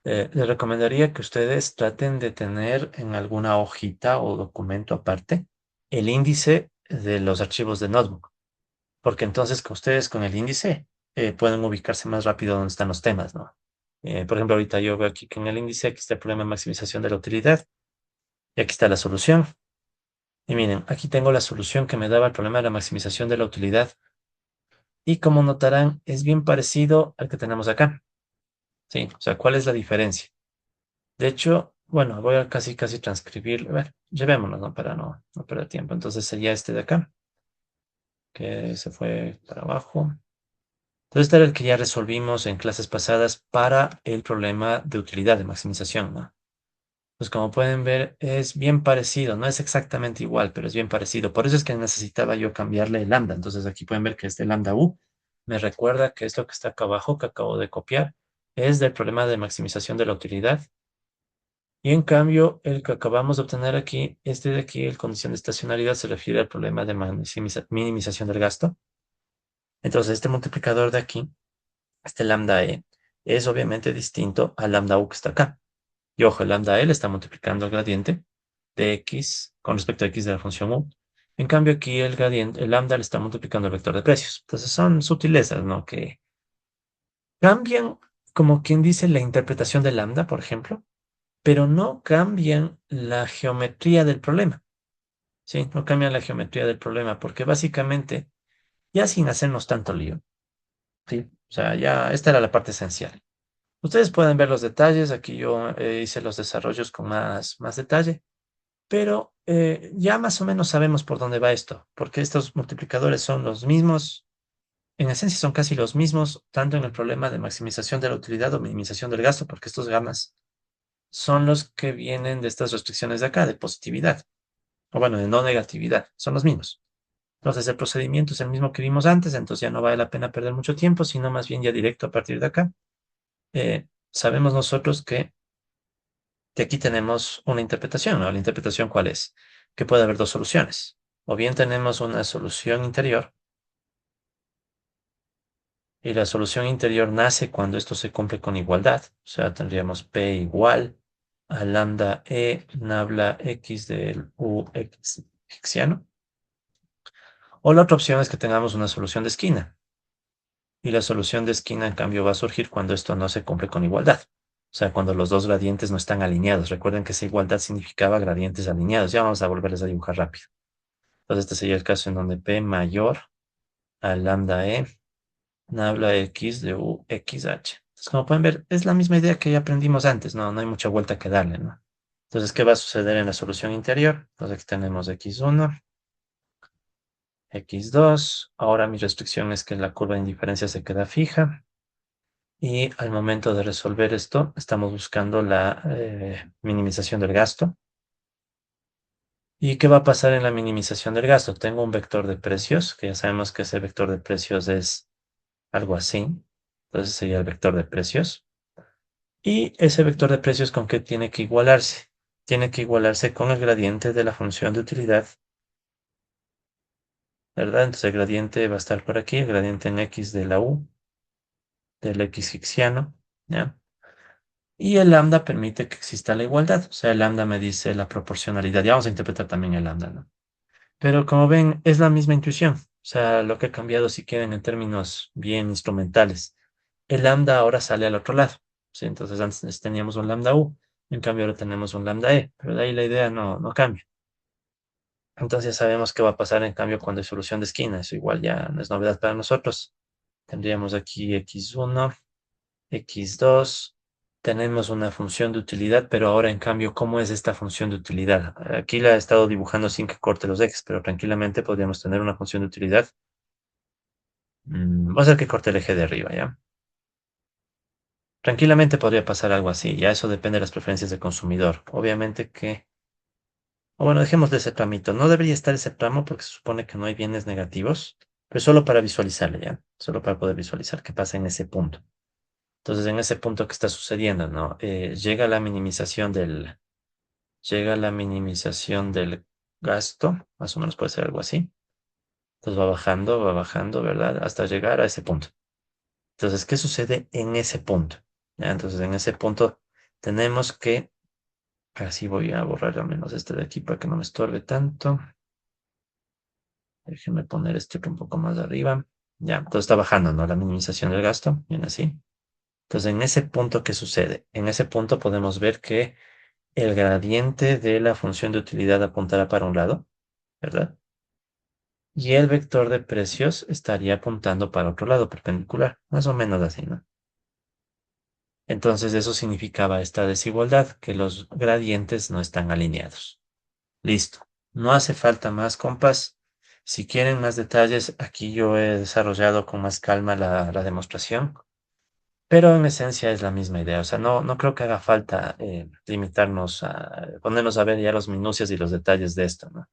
S1: Les recomendaría que ustedes traten de tener en alguna hojita o documento aparte el índice de los archivos de notebook, porque entonces con ustedes con el índice pueden ubicarse más rápido donde están los temas, ¿no? Por ejemplo, ahorita yo veo aquí que en el índice aquí está el problema de maximización de la utilidad y aquí está la solución. Y miren, aquí tengo la solución que me daba el problema de la maximización de la utilidad y como notarán es bien parecido al que tenemos acá. Sí, o sea, ¿cuál es la diferencia? De hecho, bueno, voy a casi transcribir. A ver, llevémonos, ¿no? Para no perder tiempo. Entonces sería este de acá, que se fue para abajo. Entonces este era el que ya resolvimos en clases pasadas para el problema de utilidad, de maximización, ¿no? Pues como pueden ver, es bien parecido. No es exactamente igual, pero es bien parecido. Por eso es que necesitaba yo cambiarle el lambda. Entonces aquí pueden ver que este lambda U me recuerda que esto que está acá abajo, que acabo de copiar, es del problema de maximización de la utilidad. Y en cambio, el que acabamos de obtener aquí, este de aquí, el condición de estacionalidad, se refiere al problema de minimización del gasto. Entonces, este multiplicador de aquí, este lambda E, es obviamente distinto al lambda U que está acá. Y ojo, el lambda E le está multiplicando el gradiente de X con respecto a X de la función U. En cambio, aquí el gradiente, el lambda le está multiplicando el vector de precios. Entonces, son sutilezas, ¿no? Que cambian, como quien dice, la interpretación del lambda, por ejemplo, pero no cambian la geometría del problema, ¿sí? No cambian la geometría del problema, porque básicamente, ya sin hacernos tanto lío, ¿sí? O sea, ya esta era la parte esencial. Ustedes pueden ver los detalles, aquí yo hice los desarrollos con más detalle, pero ya más o menos sabemos por dónde va esto, porque estos multiplicadores son los mismos, en esencia son casi los mismos, tanto en el problema de maximización de la utilidad o minimización del gasto, porque estos gamas son los que vienen de estas restricciones de acá, de positividad, o bueno, de no negatividad, son los mismos. Entonces el procedimiento es el mismo que vimos antes, entonces ya no vale la pena perder mucho tiempo, sino más bien ya directo a partir de acá. Sabemos nosotros que de aquí tenemos una interpretación, ¿no? La interpretación, ¿cuál es? Que puede haber dos soluciones. O bien tenemos una solución interior, y la solución interior nace cuando esto se cumple con igualdad. O sea, tendríamos P igual a lambda E nabla X del U X xiano. O la otra opción es que tengamos una solución de esquina. Y la solución de esquina, en cambio, va a surgir cuando esto no se cumple con igualdad. O sea, cuando los dos gradientes no están alineados. Recuerden que esa igualdad significaba gradientes alineados. Ya vamos a volverles a dibujar rápido. Entonces, este sería el caso en donde P mayor a lambda E nabla X de U X H. Entonces, como pueden ver, es la misma idea que ya aprendimos antes. No hay mucha vuelta que darle, ¿no? Entonces, ¿qué va a suceder en la solución interior? Entonces, aquí tenemos X1, X2. Ahora mi restricción es que la curva de indiferencia se queda fija. Y al momento de resolver esto, estamos buscando la minimización del gasto. ¿Y qué va a pasar en la minimización del gasto? Tengo un vector de precios, que ya sabemos que ese vector de precios es algo así. Entonces sería el vector de precios. Y ese vector de precios, ¿con qué tiene que igualarse? Tiene que igualarse con el gradiente de la función de utilidad, ¿verdad? Entonces el gradiente va a estar por aquí, el gradiente en X de la U, del X xiano, ¿ya? Y el lambda permite que exista la igualdad. O sea, el lambda me dice la proporcionalidad. Ya vamos a interpretar también el lambda, ¿no? Pero como ven, es la misma intuición. O sea, lo que ha cambiado, si quieren, en términos bien instrumentales. El lambda ahora sale al otro lado. ¿Sí? Entonces antes teníamos un lambda U. En cambio, ahora tenemos un lambda E. Pero de ahí la idea no cambia. Entonces ya sabemos qué va a pasar en cambio cuando hay solución de esquina. Eso igual ya no es novedad para nosotros. Tendríamos aquí X1, X2. tenemos una función de utilidad, pero ahora en cambio, ¿cómo es esta función de utilidad? Aquí la he estado dibujando sin que corte los ejes, pero tranquilamente podríamos tener una función de utilidad. Vamos a hacer que corte el eje de arriba, ¿ya? Tranquilamente podría pasar algo así, ya eso depende de las preferencias del consumidor. Obviamente que, o bueno, dejemos de ese tramito. No debería estar ese tramo porque se supone que no hay bienes negativos, pero solo para visualizarle, ¿ya? Solo para poder visualizar qué pasa en ese punto. Entonces, en ese punto que está sucediendo, ¿no? Llega la minimización del gasto, más o menos puede ser algo así. Entonces va bajando, ¿verdad? Hasta llegar a ese punto. Entonces, ¿qué sucede en ese punto? ¿Ya? Entonces, en ese punto tenemos que, así voy a borrar al menos este de aquí para que no me estorbe tanto. Déjenme poner este otro un poco más arriba. Ya, entonces está bajando, ¿no? La minimización del gasto, bien así. Entonces, en ese punto, ¿qué sucede? En ese punto podemos ver que el gradiente de la función de utilidad apuntará para un lado, ¿verdad? Y el vector de precios estaría apuntando para otro lado, perpendicular, más o menos así, ¿no? Entonces eso significaba esta desigualdad, que los gradientes no están alineados. Listo. No hace falta más, compas. Si quieren más detalles, aquí yo he desarrollado con más calma la demostración, pero en esencia es la misma idea. O sea, no creo que haga falta limitarnos a ponernos a ver ya los minucias y los detalles de esto, ¿no?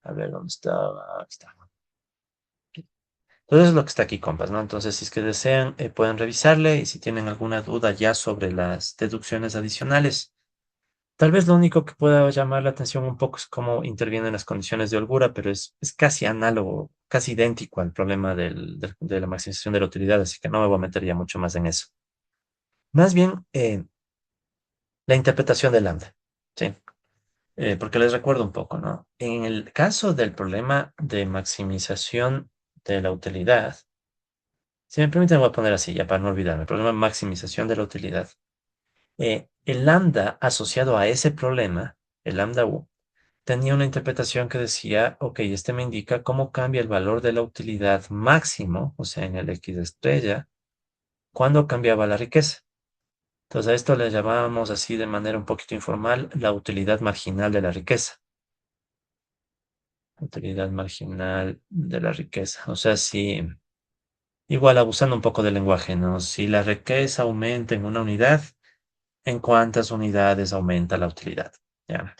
S1: A ver, ¿dónde está? Aquí está. Entonces es lo que está aquí, compas, ¿no? Entonces, si es que desean, pueden revisarle y si tienen alguna duda ya sobre las deducciones adicionales, tal vez lo único que pueda llamar la atención un poco es cómo intervienen las condiciones de holgura, pero es casi análogo, casi idéntico al problema de la maximización de la utilidad, así que no me voy a meter ya mucho más en eso. Más bien, la interpretación de lambda, ¿sí? Porque les recuerdo un poco, ¿no? En el caso del problema de maximización de la utilidad, si me permiten, voy a poner así, ya para no olvidarme. El problema de maximización de la utilidad. El lambda asociado a ese problema, el lambda U, tenía una interpretación que decía, ok, este me indica cómo cambia el valor de la utilidad máximo, o sea, en el X estrella, cuando cambiaba la riqueza. Entonces a esto le llamábamos así de manera un poquito informal la utilidad marginal de la riqueza. Utilidad marginal de la riqueza. O sea, si, igual abusando un poco del lenguaje, ¿no? Si la riqueza aumenta en una unidad, ¿en cuántas unidades aumenta la utilidad? Ya,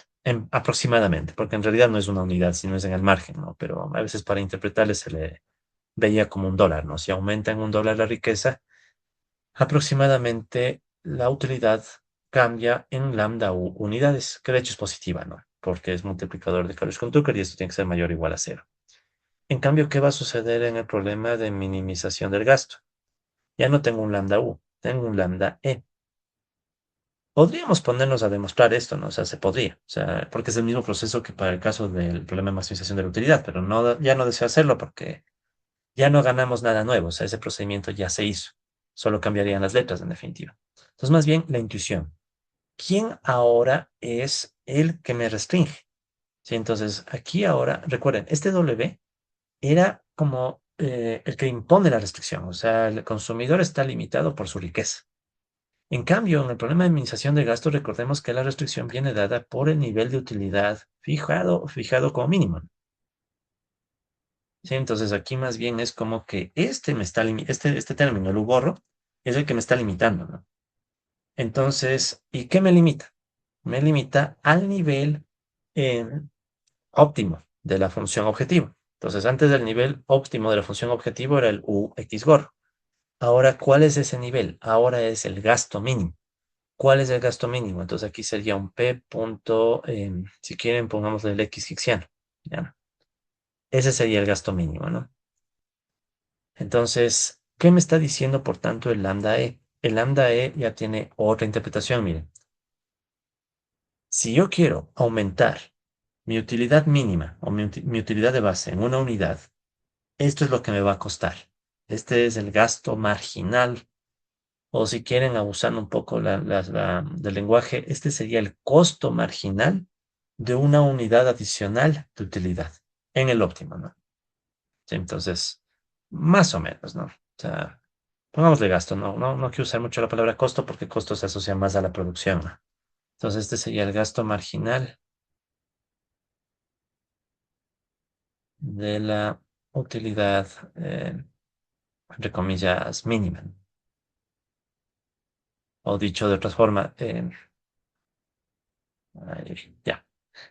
S1: aproximadamente, porque en realidad no es una unidad, sino es en el margen, ¿no? Pero a veces para interpretarle se le veía como un dólar, ¿no? Si aumenta en un dólar la riqueza, aproximadamente la utilidad cambia en lambda u unidades, que de hecho es positiva, ¿no? Porque es multiplicador de Calories con Tucker y esto tiene que ser mayor o igual a cero. En cambio, ¿qué va a suceder en el problema de minimización del gasto? Ya no tengo un lambda u, tengo un lambda e. Podríamos ponernos a demostrar esto, ¿no? O sea, se podría, o sea, porque es el mismo proceso que para el caso del problema de maximización de la utilidad, pero no, ya no deseo hacerlo porque ya no ganamos nada nuevo, o sea, ese procedimiento ya se hizo, solo cambiarían las letras en definitiva. Entonces, más bien la intuición. ¿Quién ahora es el que me restringe? Sí, entonces, aquí ahora, recuerden, este W era como el que impone la restricción, o sea, el consumidor está limitado por su riqueza. En cambio, en el problema de minimización de gastos, recordemos que la restricción viene dada por el nivel de utilidad fijado como mínimo. ¿Sí? Entonces aquí más bien es como que este término, lo borro, es el que me está limitando, ¿no? Entonces, ¿y qué me limita? Me limita al nivel eh, óptimo de la función objetivo. Entonces, antes del nivel óptimo de la función objetivo era el UX gorro. Ahora, ¿cuál es ese nivel? Ahora es el gasto mínimo. ¿Cuál es el gasto mínimo? Entonces aquí sería un P punto, si quieren, pongámosle el X hicksiano, ¿ya? Ese sería el gasto mínimo, ¿no? Entonces, ¿qué me está diciendo, por tanto, el lambda E? El lambda E ya tiene otra interpretación, miren. Si yo quiero aumentar mi utilidad mínima o mi utilidad de base en una unidad, esto es lo que me va a costar. Este es el gasto marginal. O si quieren, abusando un poco del lenguaje, este sería el costo marginal de una unidad adicional de utilidad en el óptimo, ¿no? Sí, entonces, más o menos, ¿no? O sea, Pongámosle gasto, no quiero usar mucho la palabra costo porque costo se asocia más a la producción, ¿no? Entonces este sería el gasto marginal de la utilidad, entre comillas, mínima. O dicho de otra forma, ya.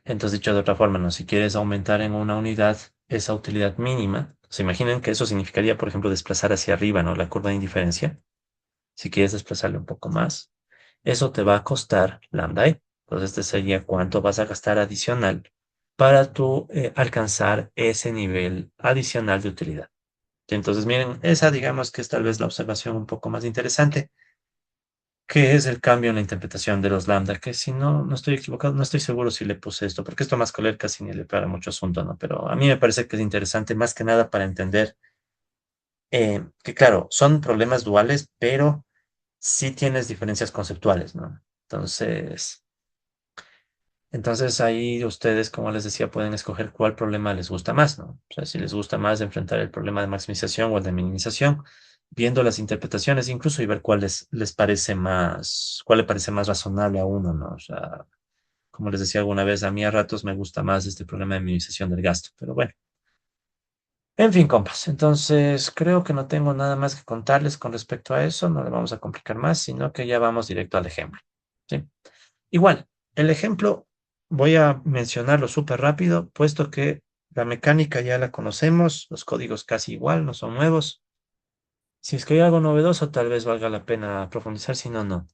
S1: Entonces, dicho de otra forma, ¿no? Si quieres aumentar en una unidad esa utilidad mínima, se imaginen que eso significaría, por ejemplo, desplazar hacia arriba, ¿no? La curva de indiferencia. Si quieres desplazarle un poco más, eso te va a costar lambda i. Entonces, este sería cuánto vas a gastar adicional para tú alcanzar ese nivel adicional de utilidad. Entonces, miren, esa digamos que es tal vez la observación un poco más interesante, que es el cambio en la interpretación de los lambda, que si no estoy equivocado, no estoy seguro si le puse esto, porque esto más Colette casi ni le para mucho asunto, ¿no? Pero a mí me parece que es interesante más que nada para entender que, claro, son problemas duales, pero sí tienes diferencias conceptuales, ¿no? Entonces ahí ustedes, como les decía, pueden escoger cuál problema les gusta más, ¿no? O sea, si les gusta más enfrentar el problema de maximización o el de minimización, viendo las interpretaciones incluso y ver les parece más, cuál le parece más razonable a uno, ¿no? O sea, como les decía alguna vez, a mí a ratos me gusta más este problema de minimización del gasto, pero bueno. En fin, compas, entonces creo que no tengo nada más que contarles con respecto a eso, no le vamos a complicar más, sino que ya vamos directo al ejemplo, ¿sí? Igual, el ejemplo voy a mencionarlo súper rápido, puesto que la mecánica ya la conocemos, los códigos casi igual, no son nuevos. Si es que hay algo novedoso, tal vez valga la pena profundizar, si no, no.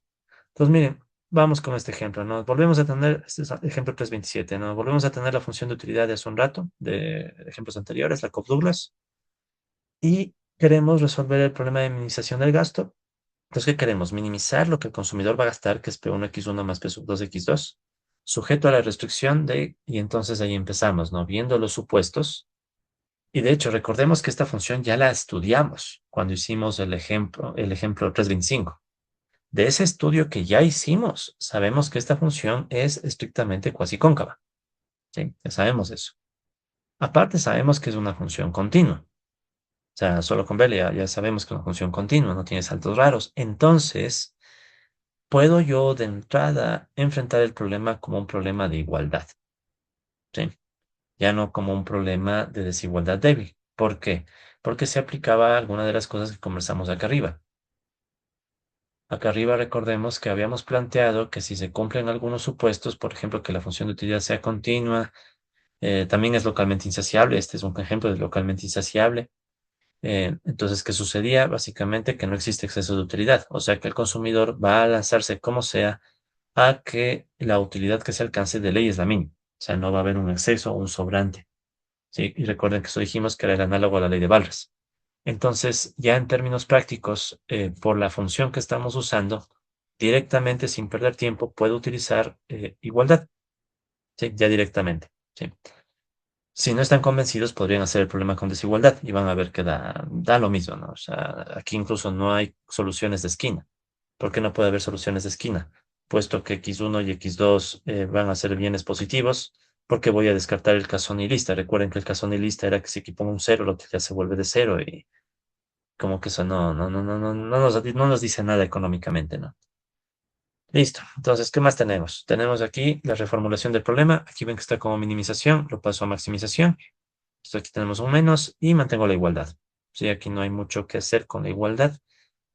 S1: Entonces, miren, vamos con este ejemplo, ¿no? Volvemos a tener, este es el ejemplo 327, ¿no? Volvemos a tener la función de utilidad de hace un rato, de ejemplos anteriores, la Cobb-Douglas, y queremos resolver el problema de minimización del gasto. Entonces, ¿qué queremos? Minimizar lo que el consumidor va a gastar, que es P1X1 más P2X2, sujeto a la restricción de, y entonces ahí empezamos, ¿no? Viendo los supuestos. Y de hecho, recordemos que esta función ya la estudiamos cuando hicimos el ejemplo 325. De ese estudio que ya hicimos, sabemos que esta función es estrictamente cuasi-cóncava. ¿Sí? Ya sabemos eso. Aparte, sabemos que es una función continua. O sea, solo con verla ya sabemos que es una función continua, no tiene saltos raros. Entonces, puedo yo de entrada enfrentar el problema como un problema de igualdad, ¿sí? Ya no como un problema de desigualdad débil. ¿Por qué? Porque se aplicaba alguna de las cosas que conversamos acá arriba. Acá arriba recordemos que habíamos planteado que si se cumplen algunos supuestos, por ejemplo, que la función de utilidad sea continua, también es localmente insaciable. Este es un ejemplo de localmente insaciable. Entonces, ¿qué sucedía? Básicamente que no existe exceso de utilidad. O sea que el consumidor va a lanzarse como sea a que la utilidad que se alcance de ley es la mínima. O sea, no va a haber un exceso o un sobrante. ¿Sí? Y recuerden que eso dijimos que era el análogo a la ley de Walras. Entonces, ya en términos prácticos, por la función que estamos usando, directamente, sin perder tiempo, puedo utilizar igualdad. ¿Sí? Ya directamente. ¿Sí? Si no están convencidos, podrían hacer el problema con desigualdad y van a ver que da lo mismo, ¿no? O sea, aquí incluso no hay soluciones de esquina. ¿Por qué no puede haber soluciones de esquina? Puesto que X1 y X2 van a ser bienes positivos, porque voy a descartar el caso nihilista. Recuerden que el caso nihilista era que si aquí pongo un cero, lo que ya se vuelve de cero y como que eso no nos dice nada económicamente, ¿no? Listo. Entonces, ¿qué más tenemos? Tenemos aquí la reformulación del problema. Aquí ven que está como minimización, lo paso a maximización. Entonces aquí tenemos un menos y mantengo la igualdad. Sí, aquí no hay mucho que hacer con la igualdad,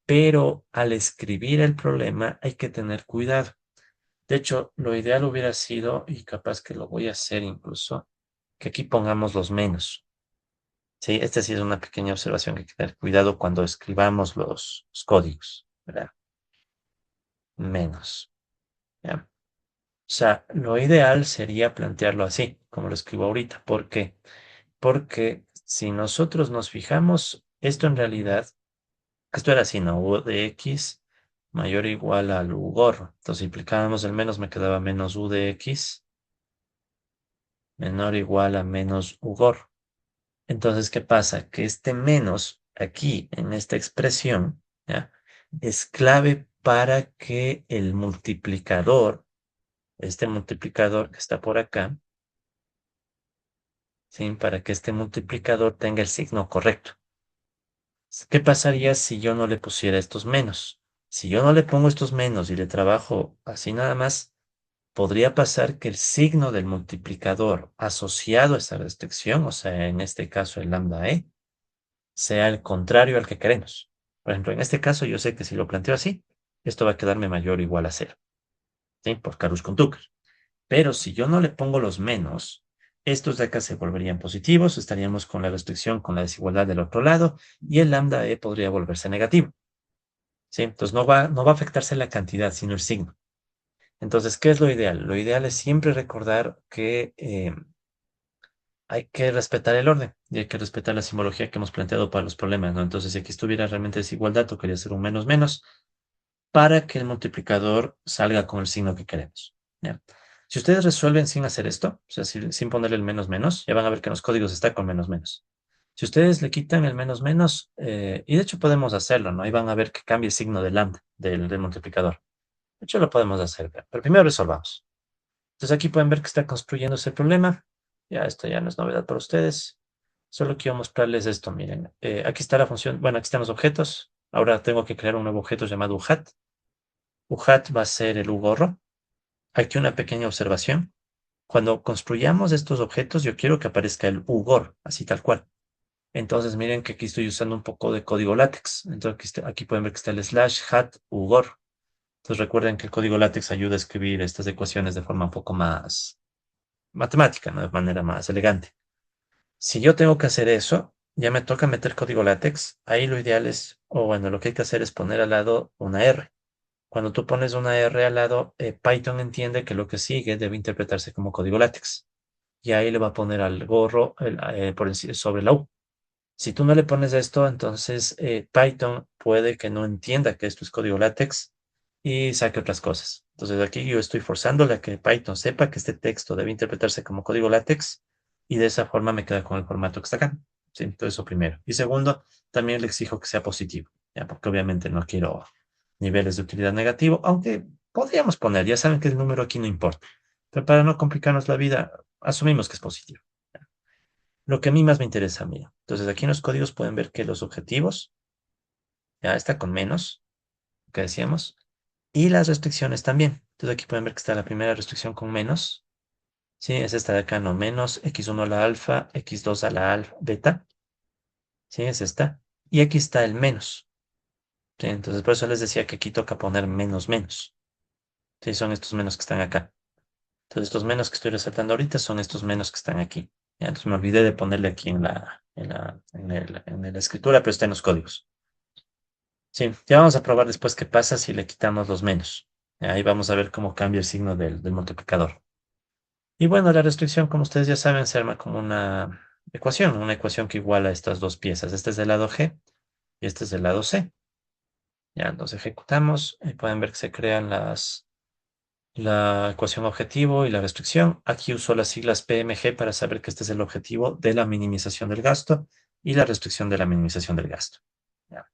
S1: pero al escribir el problema hay que tener cuidado. De hecho, lo ideal hubiera sido, y capaz que lo voy a hacer incluso, que aquí pongamos los menos. Sí, esta sí es una pequeña observación que hay que tener cuidado cuando escribamos los códigos, ¿verdad? Menos. ¿Ya? O sea, lo ideal sería plantearlo así, como lo escribo ahorita. ¿Por qué? Porque si nosotros nos fijamos, esto era así, ¿no? U de x mayor o igual al u gorro. Entonces, si aplicábamos el menos, me quedaba menos u de x menor o igual a menos u gorro. Entonces, ¿qué pasa? Que este menos aquí en esta expresión, ¿ya? Es clave para que el multiplicador, este multiplicador que está por acá, ¿sí? Para que este multiplicador tenga el signo correcto. ¿Qué pasaría si yo no le pusiera estos menos? Si yo no le pongo estos menos y le trabajo así nada más, podría pasar que el signo del multiplicador asociado a esa restricción, o sea, en este caso el lambda e, sea el contrario al que queremos. Por ejemplo, en este caso yo sé que si lo planteo así, esto va a quedarme mayor o igual a cero, ¿sí? Por Carus con Tucker. Pero si yo no le pongo los menos, estos de acá se volverían positivos, estaríamos con la restricción, con la desigualdad del otro lado, y el lambda e podría volverse negativo, ¿sí? Entonces no va a afectarse la cantidad, sino el signo. Entonces, ¿qué es lo ideal? Lo ideal es siempre recordar que hay que respetar el orden y hay que respetar la simbología que hemos planteado para los problemas, ¿no? Entonces, si aquí estuviera realmente desigualdad, tocaría hacer un menos menos para que el multiplicador salga con el signo que queremos, ¿ya? Si ustedes resuelven sin hacer esto, o sea, sin ponerle el menos menos, ya van a ver que en los códigos está con menos menos. Si ustedes le quitan el menos menos, y de hecho podemos hacerlo, ¿no? Ahí van a ver que cambia el signo del lambda, del multiplicador. De hecho, lo podemos hacer, pero primero resolvamos. Entonces aquí pueden ver que está construyéndose el problema. Ya esto ya no es novedad para ustedes. Solo quiero mostrarles esto, miren. Aquí está la función, bueno, aquí están los objetos. Ahora tengo que crear un nuevo objeto llamado UHAT. UHAT va a ser el UGorro. Aquí una pequeña observación. Cuando construyamos estos objetos, yo quiero que aparezca el UGOR, así tal cual. Entonces miren que aquí estoy usando un poco de código látex. Entonces aquí pueden ver que está el slash hat UGOR. Entonces recuerden que el código látex ayuda a escribir estas ecuaciones de forma un poco más matemática, ¿no? De manera más elegante. Si yo tengo que hacer eso, ya me toca meter código látex. Ahí lo ideal es, o bueno, lo que hay que hacer es poner al lado una R. Cuando tú pones una R al lado, Python entiende que lo que sigue debe interpretarse como código látex. Y ahí le va a poner al gorro sobre la U. Si tú no le pones esto, entonces Python puede que no entienda que esto es código látex y saque otras cosas. Entonces aquí yo estoy forzándole a que Python sepa que este texto debe interpretarse como código látex y de esa forma me queda con el formato que está acá. ¿Sí? Entonces eso primero. Y segundo, también le exijo que sea positivo, ¿ya? Porque obviamente no quiero niveles de utilidad negativo, aunque podríamos poner, ya saben que el número aquí no importa. Pero para no complicarnos la vida, asumimos que es positivo. Lo que a mí más me interesa, mira. Entonces aquí en los códigos pueden ver que los objetivos ya está con menos, que decíamos, y las restricciones también. Entonces aquí pueden ver que está la primera restricción con menos. Sí, es esta de acá, no, menos x1 a la alfa, x2 a la alfa, beta. Sí, es esta. Y aquí está el menos. Sí, entonces por eso les decía que aquí toca poner menos menos. Sí, son estos menos que están acá. Entonces estos menos que estoy resaltando ahorita son estos menos que están aquí. Ya, entonces me olvidé de ponerle aquí en la escritura, pero está en los códigos. Sí, ya vamos a probar después qué pasa si le quitamos los menos. Ahí vamos a ver cómo cambia el signo del multiplicador. Y bueno, la restricción, como ustedes ya saben, se arma como una ecuación que iguala estas dos piezas. Este es del lado G y este es del lado C. Ya, entonces ejecutamos y pueden ver que se crean la ecuación objetivo y la restricción. Aquí uso las siglas PMG para saber que este es el objetivo de la minimización del gasto y la restricción de la minimización del gasto. Ya.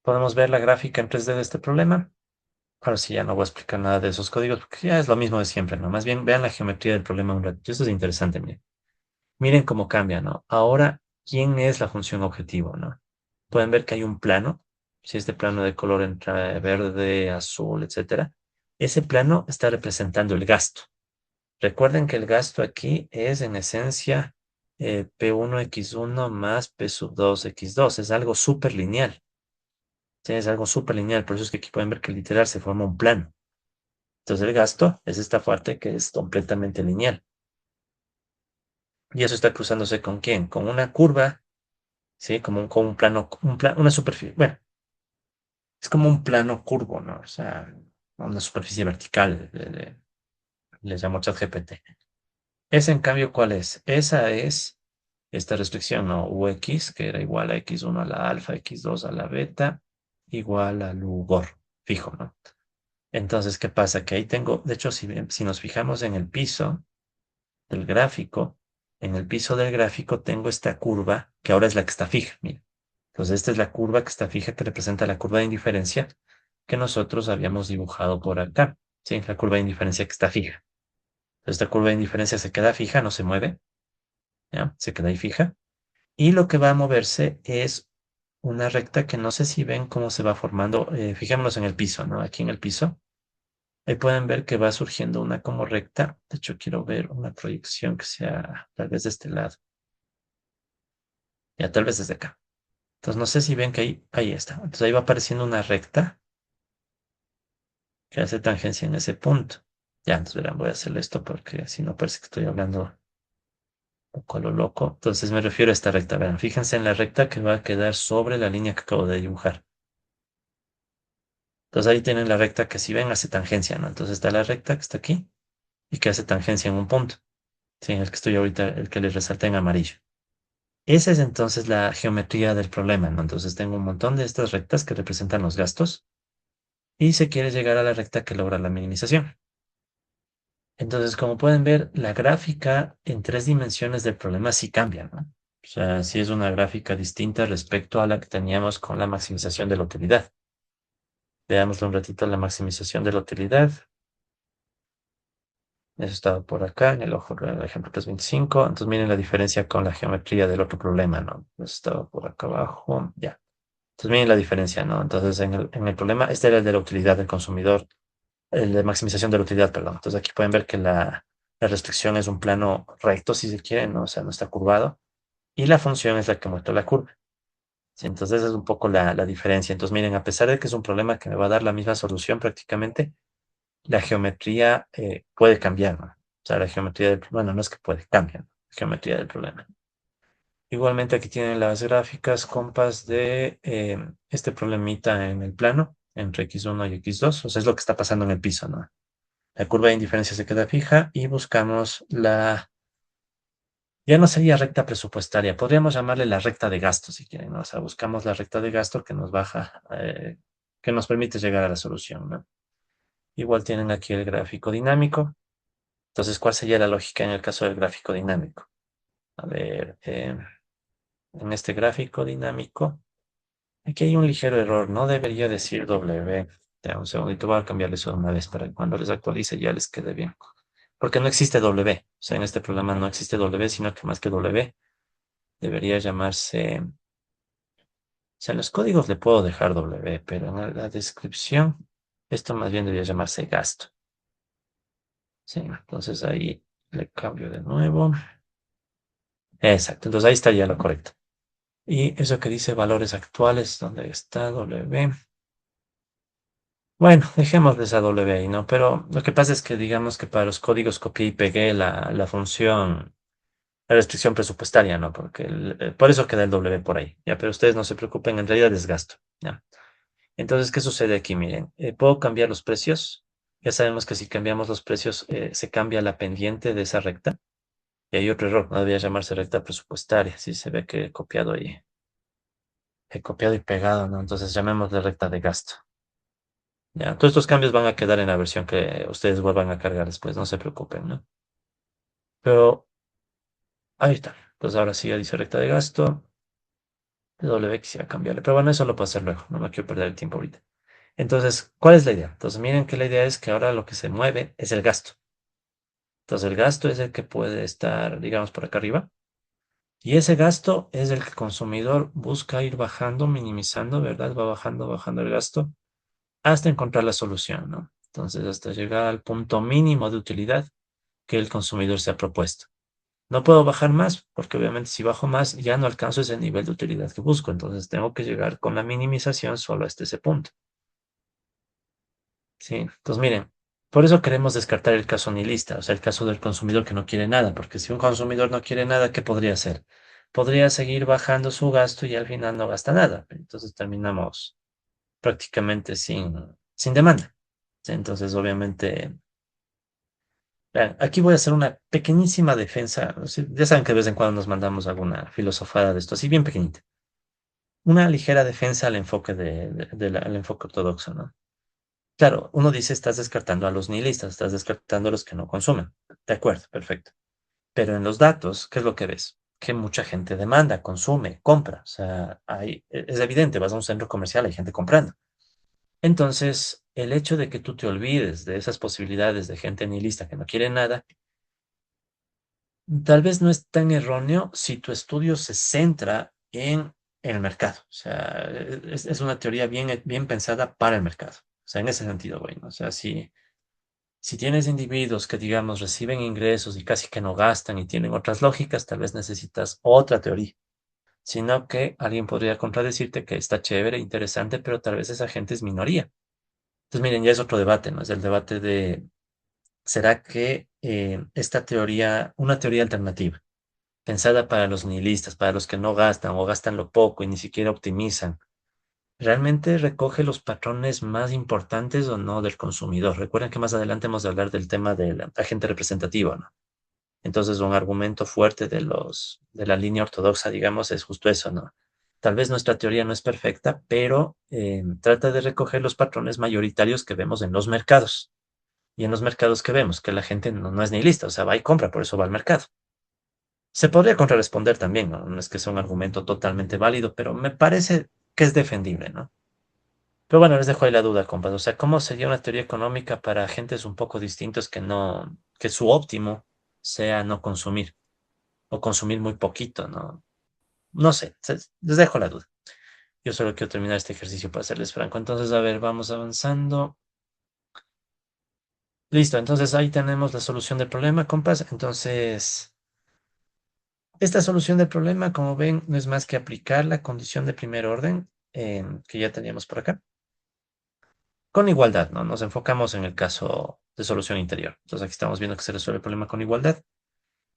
S1: Podemos ver la gráfica en 3D de este problema. Ahora sí, ya no voy a explicar nada de esos códigos porque ya es lo mismo de siempre, ¿no? Más bien vean la geometría del problema un ratito. Esto es interesante, miren. Miren cómo cambia, ¿no? Ahora, ¿quién es la función objetivo, ¿no? Pueden ver que hay un plano. Si este plano de color entre verde, azul, etcétera. Ese plano está representando el gasto. Recuerden que el gasto aquí es en esencia P1x1 más P sub 2x2. Es algo súper lineal. Sí, es algo súper lineal. Por eso es que aquí pueden ver que literal se forma un plano. Entonces el gasto es esta parte que es completamente lineal. Y eso está cruzándose con quién? Con una curva, ¿sí? Con un plano, una superficie. Bueno, es como un plano curvo, ¿no? O sea, una superficie vertical, le llamo ChatGPT. Esa, en cambio, ¿cuál es? Esa es esta restricción, ¿no? UX, que era igual a x1 a la alfa, x2 a la beta, igual al UGOR, fijo, ¿no? Entonces, ¿qué pasa? Que ahí tengo, de hecho, si nos fijamos en el piso del gráfico, en el piso del gráfico tengo esta curva, que ahora es la que está fija, mira. Entonces, esta es la curva que está fija, que representa la curva de indiferencia que nosotros habíamos dibujado por acá, ¿sí? La curva de indiferencia que está fija. Esta curva de indiferencia se queda fija, no se mueve, ¿ya? Se queda ahí fija. Y lo que va a moverse es una recta que no sé si ven cómo se va formando. Fijémonos en el piso, ¿no? Aquí en el piso. Ahí pueden ver que va surgiendo una como recta. De hecho, quiero ver una proyección que sea tal vez de este lado. Ya, tal vez desde acá. Entonces, no sé si ven que ahí está. Entonces, ahí va apareciendo una recta que hace tangencia en ese punto. Ya, entonces verán, voy a hacerle esto porque así no parece que estoy hablando un poco a lo loco. Entonces, me refiero a esta recta. Verán, fíjense en la recta que va a quedar sobre la línea que acabo de dibujar. Entonces, ahí tienen la recta que si ven hace tangencia, ¿no? Entonces, está la recta que está aquí y que hace tangencia en un punto. Sí, en el que estoy ahorita, el que les resalta en amarillo. Esa es entonces la geometría del problema, ¿no? Entonces tengo un montón de estas rectas que representan los gastos y se quiere llegar a la recta que logra la minimización. Entonces, como pueden ver, la gráfica en tres dimensiones del problema sí cambia, ¿no? O sea, sí es una gráfica distinta respecto a la que teníamos con la maximización de la utilidad. Veámoslo un ratito, la maximización de la utilidad. Eso estaba por acá, en el ojo, el ejemplo 325. Entonces, miren la diferencia con la geometría del otro problema, ¿no? Eso estaba por acá abajo, ya. Entonces, miren la diferencia, ¿no? Entonces, en el problema, este era el de la utilidad del consumidor, el de maximización de la utilidad, perdón. Entonces, aquí pueden ver que la restricción es un plano recto, si se quiere, ¿no? O sea, no está curvado. Y la función es la que muestra la curva. Sí, entonces, esa es un poco la diferencia. Entonces, miren, a pesar de que es un problema que me va a dar la misma solución prácticamente, la geometría puede cambiar, ¿no? O sea, la geometría del, bueno, no es que puede, cambia, ¿no? La geometría del problema. Igualmente aquí tienen las gráficas compas de este problemita en el plano, entre x1 y x2, o sea, es lo que está pasando en el piso, ¿no? La curva de indiferencia se queda fija y buscamos ya no sería recta presupuestaria, podríamos llamarle la recta de gasto si quieren, ¿no? O sea, buscamos la recta de gasto que nos baja, que nos permite llegar a la solución, ¿no? Igual tienen aquí el gráfico dinámico. Entonces, ¿cuál sería la lógica en el caso del gráfico dinámico? A ver, en este gráfico dinámico. Aquí hay un ligero error, no debería decir W. Ya, un segundito, voy a cambiarle eso de una vez para que cuando les actualice ya les quede bien. Porque no existe W. O sea, en este programa no existe W, sino que más que W debería llamarse. O sea, en los códigos le puedo dejar W, pero en la descripción esto más bien debería llamarse gasto. Sí, entonces ahí le cambio de nuevo. Exacto, entonces ahí estaría lo correcto. Y eso que dice valores actuales, ¿dónde está W? Bueno, dejemos de esa W ahí, ¿no? Pero lo que pasa es que digamos que para los códigos copié y pegué la función, la restricción presupuestaria, ¿no? Porque por eso queda el W por ahí, ¿ya? Pero ustedes no se preocupen, en realidad es gasto, ¿ya? Entonces, ¿qué sucede aquí? Miren, puedo cambiar los precios. Ya sabemos que si cambiamos los precios, se cambia la pendiente de esa recta. Y hay otro error, no debía llamarse recta presupuestaria, si se ve que he copiado y pegado, ¿no? Entonces llamémosle recta de gasto. Ya, todos estos cambios van a quedar en la versión que ustedes vuelvan a cargar después, no se preocupen, ¿no? Pero ahí está. Pues ahora sí ya dice recta de gasto. W quisiera cambiarle. Pero bueno, eso lo puedo hacer luego. No me quiero perder el tiempo ahorita. Entonces, ¿cuál es la idea? Entonces, miren que la idea es que ahora lo que se mueve es el gasto. Entonces, el gasto es el que puede estar, digamos, por acá arriba. Y ese gasto es el que el consumidor busca ir bajando, minimizando, ¿verdad? Va bajando, bajando el gasto hasta encontrar la solución, ¿no? Entonces, hasta llegar al punto mínimo de utilidad que el consumidor se ha propuesto. No puedo bajar más, porque obviamente si bajo más ya no alcanzo ese nivel de utilidad que busco. Entonces tengo que llegar con la minimización solo hasta ese punto. ¿Sí? Entonces miren, por eso queremos descartar el caso nihilista, o sea, el caso del consumidor que no quiere nada, porque si un consumidor no quiere nada, ¿qué podría hacer? Podría seguir bajando su gasto y al final no gasta nada. Entonces terminamos prácticamente sin demanda. ¿Sí? Entonces, obviamente, vean, aquí voy a hacer una pequeñísima defensa. ¿Sí? Ya saben que de vez en cuando nos mandamos alguna filosofada de esto, así bien pequeñita. Una ligera defensa al enfoque al enfoque ortodoxo, ¿no? Claro, uno dice, estás descartando a los nihilistas, estás descartando a los que no consumen. De acuerdo, perfecto. Pero en los datos, ¿qué es lo que ves? Que mucha gente demanda, consume, compra. O sea, es evidente, vas a un centro comercial, hay gente comprando. Entonces, el hecho de que tú te olvides de esas posibilidades de gente nihilista que no quiere nada, tal vez no es tan erróneo si tu estudio se centra en en el mercado. O sea, es una teoría bien pensada para el mercado. O sea, en ese sentido, bueno, o sea, si tienes individuos que, digamos, reciben ingresos y casi que no gastan y tienen otras lógicas, tal vez necesitas otra teoría. Sino que alguien podría contradecirte que está chévere, interesante, pero tal vez esa gente es minoría. Entonces, miren, ya es otro debate, ¿no? Es el debate de, ¿será que esta teoría, una teoría alternativa, pensada para los nihilistas, para los que no gastan o gastan lo poco y ni siquiera optimizan, realmente recoge los patrones más importantes o no del consumidor? Recuerden que más adelante hemos de hablar del tema del agente representativo, ¿no? Entonces, un argumento fuerte de la línea ortodoxa, digamos, es justo eso, ¿no? Tal vez nuestra teoría no es perfecta, pero trata de recoger los patrones mayoritarios que vemos en los mercados. Y en los mercados que vemos, que la gente no es nihilista, o sea, va y compra, por eso va al mercado. Se podría contrarresponder también, ¿no? No es que sea un argumento totalmente válido, pero me parece que es defendible, ¿no? Pero bueno, les dejo ahí la duda, compas. O sea, ¿cómo sería una teoría económica para agentes un poco distintos que su óptimo sea no consumir o consumir muy poquito, ¿no? No sé, les dejo la duda. Yo solo quiero terminar este ejercicio para serles franco. Entonces, a ver, vamos avanzando. Listo, entonces ahí tenemos la solución del problema, compas. Entonces, esta solución del problema, como ven, no es más que aplicar la condición de primer orden que ya teníamos por acá, con igualdad, ¿no? Nos enfocamos en el caso de solución interior. Entonces, aquí estamos viendo que se resuelve el problema con igualdad.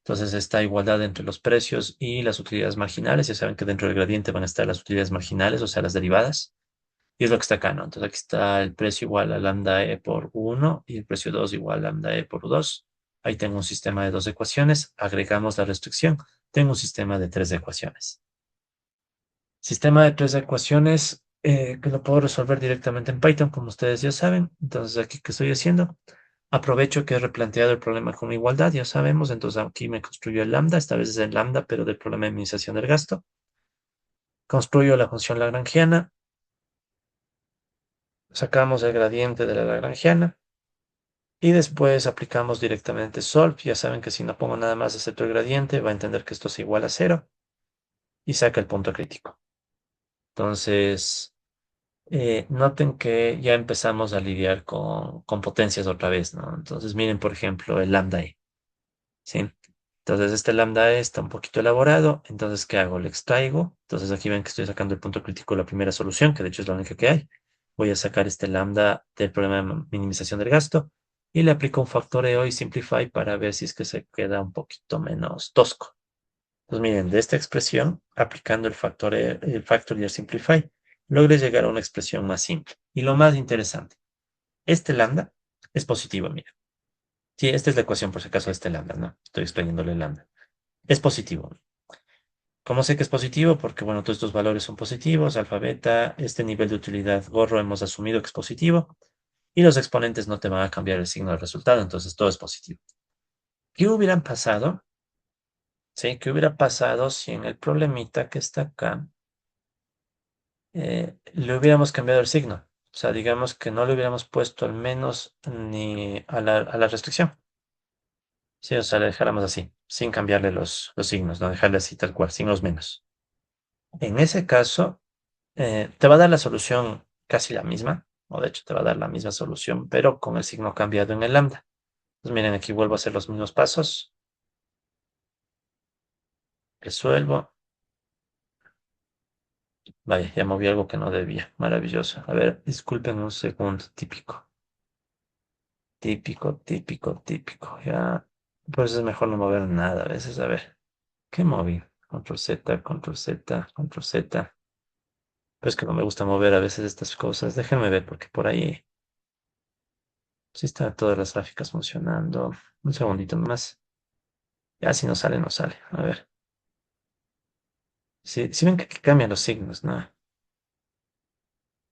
S1: Entonces, esta igualdad entre los precios y las utilidades marginales. Ya saben que dentro del gradiente van a estar las utilidades marginales, o sea, las derivadas. Y es lo que está acá, ¿no? Entonces aquí está el precio igual a lambda e por uno y el precio 2 igual a lambda e por 2. Ahí tengo un sistema de dos ecuaciones. Agregamos la restricción. Tengo un sistema de tres ecuaciones. Sistema de tres ecuaciones que lo puedo resolver directamente en Python, como ustedes ya saben. Entonces aquí, ¿qué estoy haciendo? Aprovecho que he replanteado el problema con igualdad, ya sabemos. Entonces aquí me construyo el lambda. Esta vez es el lambda, pero del problema de minimización del gasto. Construyo la función lagrangiana. Sacamos el gradiente de la lagrangiana. Y después aplicamos directamente solve. Ya saben que si no pongo nada más excepto el gradiente, va a entender que esto es igual a cero y saca el punto crítico. Entonces, noten que ya empezamos a lidiar con potencias otra vez, ¿no? Entonces, miren, por ejemplo, el lambda e, ¿sí? Entonces, este lambda e está un poquito elaborado. Entonces, ¿qué hago? Le extraigo. Entonces, aquí ven que estoy sacando el punto crítico de la primera solución, que de hecho es la única que hay. Voy a sacar este lambda del problema de minimización del gasto y le aplico un factoreo y simplify para ver si es que se queda un poquito menos tosco. Pues miren, de esta expresión, aplicando el factor y el simplify, logré llegar a una expresión más simple. Y lo más interesante, este lambda es positivo, mira. Sí, esta es la ecuación por si acaso de este lambda, ¿no? Estoy exprimiéndole el lambda. Es positivo. ¿Cómo sé que es positivo? Porque, bueno, todos estos valores son positivos, alfa, beta, este nivel de utilidad gorro hemos asumido que es positivo, y los exponentes no te van a cambiar el signo del resultado, entonces todo es positivo. ¿Qué hubiera pasado? ¿Sí? ¿Qué hubiera pasado si en el problemita que está acá le hubiéramos cambiado el signo? O sea, digamos que no le hubiéramos puesto al menos ni a la restricción. Sí, o sea, le dejáramos así, sin cambiarle los signos, no dejarle así tal cual, sin los menos. En ese caso, te va a dar la solución casi la misma, o de hecho te va a dar la misma solución, pero con el signo cambiado en el lambda. Pues miren, aquí vuelvo a hacer los mismos pasos. Resuelvo. Vaya, ya moví algo que no debía. Maravilloso. A ver, disculpen un segundo. Típico. Típico, típico, típico. Ya. Pues es mejor no mover nada a veces. A ver. ¿Qué moví? Control Z, control Z, control Z. Pues que no me gusta mover a veces estas cosas. Déjenme ver porque por ahí sí están todas las gráficas funcionando. Un segundito más. Ya si no sale, no sale. A ver. Si ven que aquí cambian los signos, ¿no?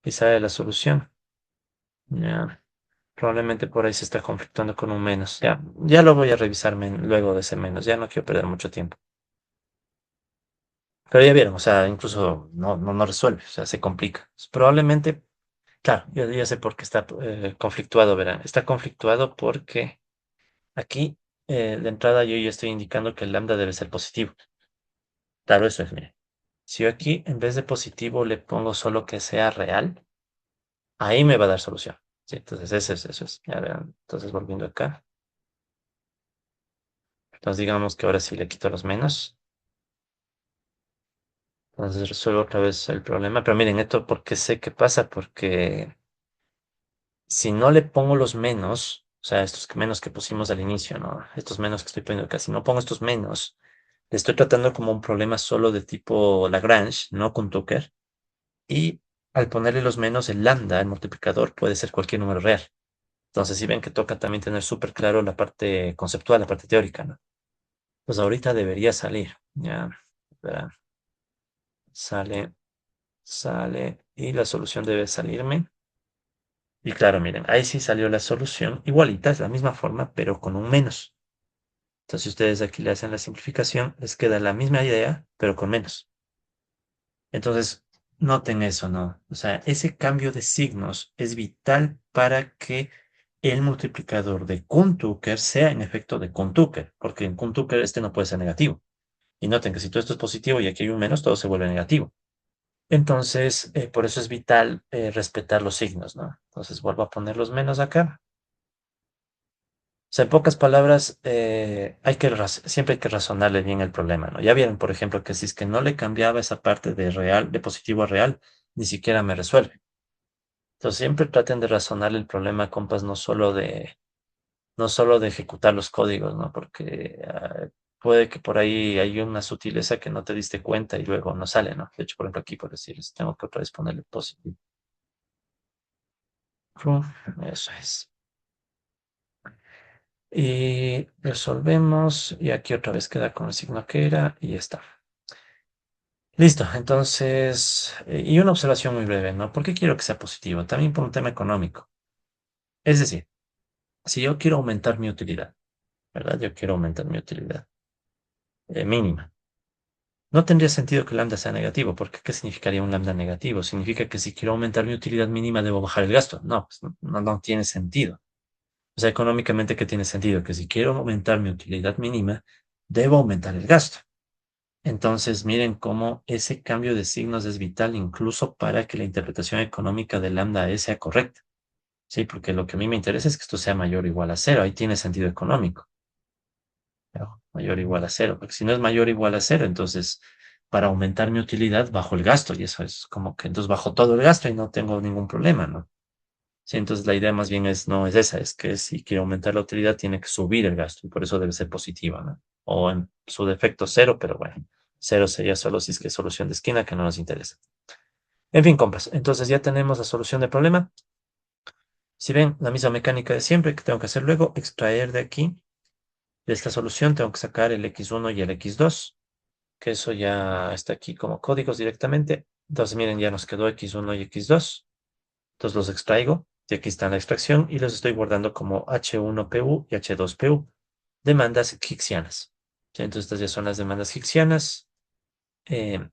S1: Y sale la solución. Ya. Probablemente por ahí se está conflictuando con un menos. Ya lo voy a revisar luego de ese menos. Ya no quiero perder mucho tiempo. Pero ya vieron, o sea, incluso no resuelve, o sea, se complica. Probablemente, claro, yo ya sé por qué está conflictuado, verán. Está conflictuado porque aquí, de entrada, yo ya estoy indicando que el lambda debe ser positivo. Claro, eso es, mire. Si yo aquí, en vez de positivo, le pongo solo que sea real, ahí me va a dar solución. Sí, entonces eso es. Ya verán. Entonces, volviendo acá. Entonces, digamos que ahora sí le quito los menos. Entonces, resuelvo otra vez el problema. Pero miren, esto porque sé qué pasa, porque si no le pongo los menos, o sea, estos menos que pusimos al inicio, ¿no? Estos menos que estoy poniendo acá, si no pongo estos menos, le estoy tratando como un problema solo de tipo Lagrange, no con Tucker. Y al ponerle los menos, el lambda, el multiplicador, puede ser cualquier número real. Entonces, si ven que toca también tener súper claro la parte conceptual, la parte teórica, ¿no? Pues ahorita debería salir. Ya, verán, sale, sale, y la solución debe salirme. Y claro, miren, ahí sí salió la solución igualita, es la misma forma, pero con un menos. Entonces, si ustedes aquí le hacen la simplificación, les queda la misma idea, pero con menos. Entonces, noten eso, ¿no? O sea, ese cambio de signos es vital para que el multiplicador de Kuhn-Tucker sea en efecto de Kuhn-Tucker, porque en Kuhn-Tucker este no puede ser negativo. Y noten que si todo esto es positivo y aquí hay un menos, todo se vuelve negativo. Entonces, por eso es vital respetar los signos, ¿no? Entonces, vuelvo a poner los menos acá. O sea, en pocas palabras, siempre hay que razonarle bien el problema, ¿no? Ya vieron, por ejemplo, que si es que no le cambiaba esa parte de real, de positivo a real, ni siquiera me resuelve. Entonces, siempre traten de razonarle el problema, compas, no solo de ejecutar los códigos, ¿no? Porque puede que por ahí hay una sutileza que no te diste cuenta y luego no sale, ¿no? De hecho, por ejemplo, aquí por decirles, tengo que otra vez ponerle positivo. Eso es. Y resolvemos, y aquí otra vez queda con el signo que era, y ya está. Listo, entonces, y una observación muy breve, ¿no? ¿Por qué quiero que sea positivo? También por un tema económico. Es decir, si yo quiero aumentar mi utilidad, ¿verdad? Yo quiero aumentar mi utilidad mínima. No tendría sentido que lambda sea negativo, porque ¿qué significaría un lambda negativo? Significa que si quiero aumentar mi utilidad mínima debo bajar el gasto. No, pues no tiene sentido. O sea, económicamente, ¿qué tiene sentido? Que si quiero aumentar mi utilidad mínima, debo aumentar el gasto. Entonces, miren cómo ese cambio de signos es vital incluso para que la interpretación económica de lambda E sea correcta. Sí, porque lo que a mí me interesa es que esto sea mayor o igual a cero. Ahí tiene sentido económico. ¿No? Mayor o igual a cero. Porque si no es mayor o igual a cero, entonces para aumentar mi utilidad bajo el gasto. Y eso es como que entonces bajo todo el gasto y no tengo ningún problema, ¿no? Sí, entonces la idea más bien no es esa, es que si quiero aumentar la utilidad tiene que subir el gasto y por eso debe ser positiva, ¿no? O en su defecto cero, pero bueno, cero sería solo si es que es solución de esquina que no nos interesa. En fin, compas, entonces ya tenemos la solución del problema. Si ven, la misma mecánica de siempre que tengo que hacer luego, extraer de aquí, de esta solución, tengo que sacar el x1 y el x2, que eso ya está aquí como códigos directamente. Entonces miren, ya nos quedó x1 y x2. Entonces los extraigo, y aquí está la extracción, y los estoy guardando como H1PU y H2PU, demandas hicksianas. ¿Sí? Entonces estas ya son las demandas hicksianas. Eh,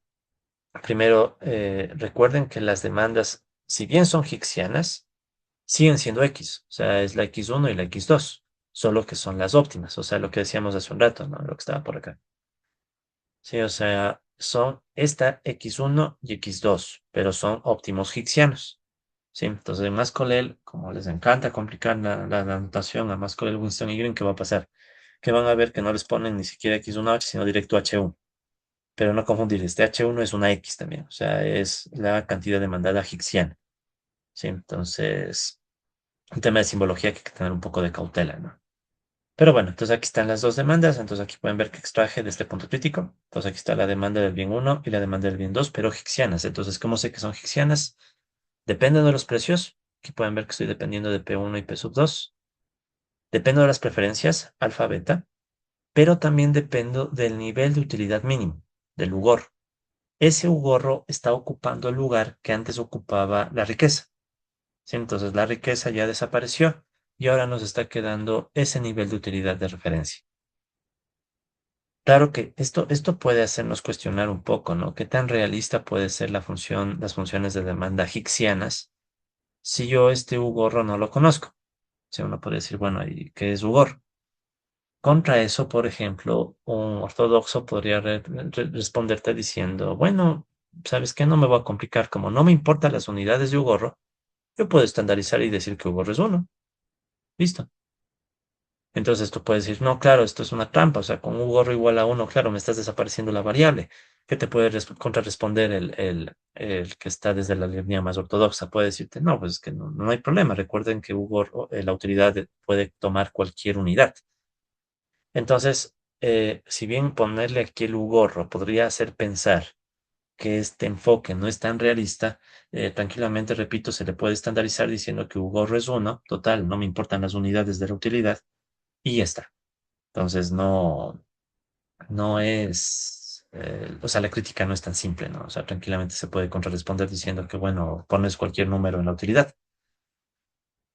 S1: Primero, recuerden que las demandas, si bien son hicksianas, siguen siendo X, o sea, es la X1 y la X2, solo que son las óptimas, o sea, lo que decíamos hace un rato, ¿no? Lo que estaba por acá. Sí, o sea, son esta X1 y X2, pero son óptimos hicksianos. Sí, entonces en Mascolel, como les encanta complicar la notación a Mascolel, Winston y Green, ¿qué va a pasar? Que van a ver que no les ponen ni siquiera X1H, sino directo H1. Pero no confundir, este H1 es una X también, o sea, es la cantidad demandada hicksiana. Sí, entonces, un tema de simbología que hay que tener un poco de cautela, ¿no? Pero bueno, entonces aquí están las dos demandas, entonces aquí pueden ver que extraje de este punto crítico. Entonces aquí está la demanda del bien uno y la demanda del bien 2, pero hicksianas. Entonces, ¿cómo sé que son hicksianas? Depende de los precios. Aquí pueden ver que estoy dependiendo de P1 y P sub 2. Dependo de las preferencias, alfa, beta, pero también dependo del nivel de utilidad mínimo, del UGOR. Ese UGORRO está ocupando el lugar que antes ocupaba la riqueza. ¿Sí? Entonces la riqueza ya desapareció y ahora nos está quedando ese nivel de utilidad de referencia. Claro que esto puede hacernos cuestionar un poco, ¿no? ¿Qué tan realista puede ser las funciones de demanda hicksianas si yo este UGORRO no lo conozco? Si uno puede decir, bueno, ¿y qué es UGOR? Contra eso, por ejemplo, un ortodoxo podría responderte diciendo, bueno, ¿sabes qué? No me voy a complicar, como no me importan las unidades de Ugorro, yo puedo estandarizar y decir que Ugorro es uno. Listo. Entonces tú puedes decir, no, claro, esto es una trampa, o sea, con un gorro igual a uno, claro, me estás desapareciendo la variable. ¿Qué te puede contrarresponder el que está desde la línea más ortodoxa? Puede decirte, no, pues es que no hay problema. Recuerden que Hugo, la utilidad puede tomar cualquier unidad. Entonces, si bien ponerle aquí el Ugorro podría hacer pensar que este enfoque no es tan realista, tranquilamente, repito, se le puede estandarizar diciendo que Ugorro es uno, total, no me importan las unidades de la utilidad, y ya está. Entonces no es, o sea, la crítica no es tan simple, ¿no? O sea, tranquilamente se puede contrarresponder diciendo que, bueno, pones cualquier número en la utilidad.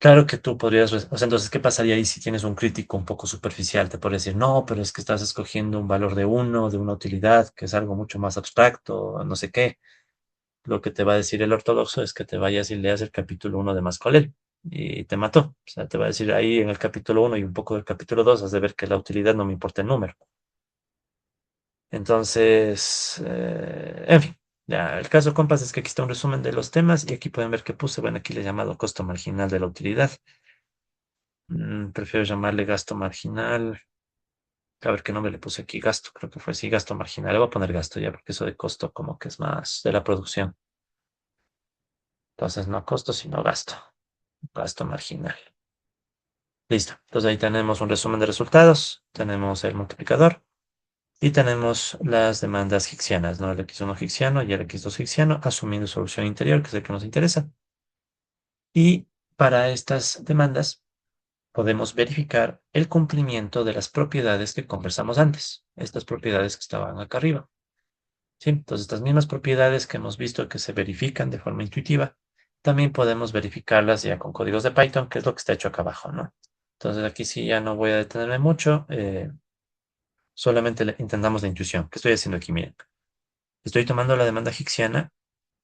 S1: Claro que tú podrías, o sea, entonces, ¿qué pasaría ahí si tienes un crítico un poco superficial? Te podría decir, no, pero es que estás escogiendo un valor de uno, de una utilidad, que es algo mucho más abstracto, no sé qué. Lo que te va a decir el ortodoxo es que te vayas y leas el capítulo uno de Mascolel y te mató. O sea, te va a decir ahí en el capítulo uno y un poco del capítulo 2 has de ver que la utilidad no me importa el número. Entonces, en fin, ya, el caso, compas, es que aquí está un resumen de los temas y aquí pueden ver que puse, bueno, aquí le he llamado costo marginal de la utilidad. Prefiero llamarle gasto marginal. A ver qué nombre le puse aquí, gasto, creo que fue así, gasto marginal. Le voy a poner gasto ya, porque eso de costo como que es más de la producción. Entonces, no costo, sino gasto. Gasto marginal. Listo. Entonces ahí tenemos un resumen de resultados, tenemos el multiplicador y tenemos las demandas hicksianas, ¿no? El X1 hicksiano y el X2 hicksiano, asumiendo solución interior, que es el que nos interesa. Y para estas demandas podemos verificar el cumplimiento de las propiedades que conversamos antes, estas propiedades que estaban acá arriba. ¿Sí? Entonces, estas mismas propiedades que hemos visto que se verifican de forma intuitiva, también podemos verificarlas ya con códigos de Python, que es lo que está hecho acá abajo, ¿no? Entonces, aquí sí ya no voy a detenerme mucho, solamente intentamos la intuición. ¿Qué estoy haciendo aquí? Miren, estoy tomando la demanda hicksiana,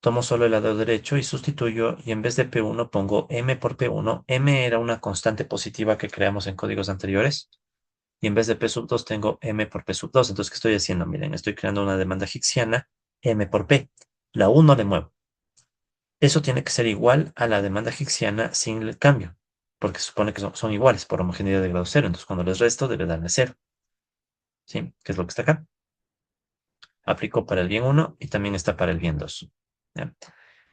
S1: tomo solo el lado derecho y sustituyo, y en vez de P1 pongo M por P1. M era una constante positiva que creamos en códigos anteriores, y en vez de P sub 2 tengo M por P sub 2. Entonces, ¿qué estoy haciendo? Miren, estoy creando una demanda hicksiana, M por P. La U no le muevo. Eso tiene que ser igual a la demanda hicksiana sin el cambio, porque se supone que son iguales por homogeneidad de grado cero. Entonces, cuando les resto, debe darme cero. ¿Sí? ¿Qué es lo que está acá? Aplico para el bien uno y también está para el bien 2. ¿Ya?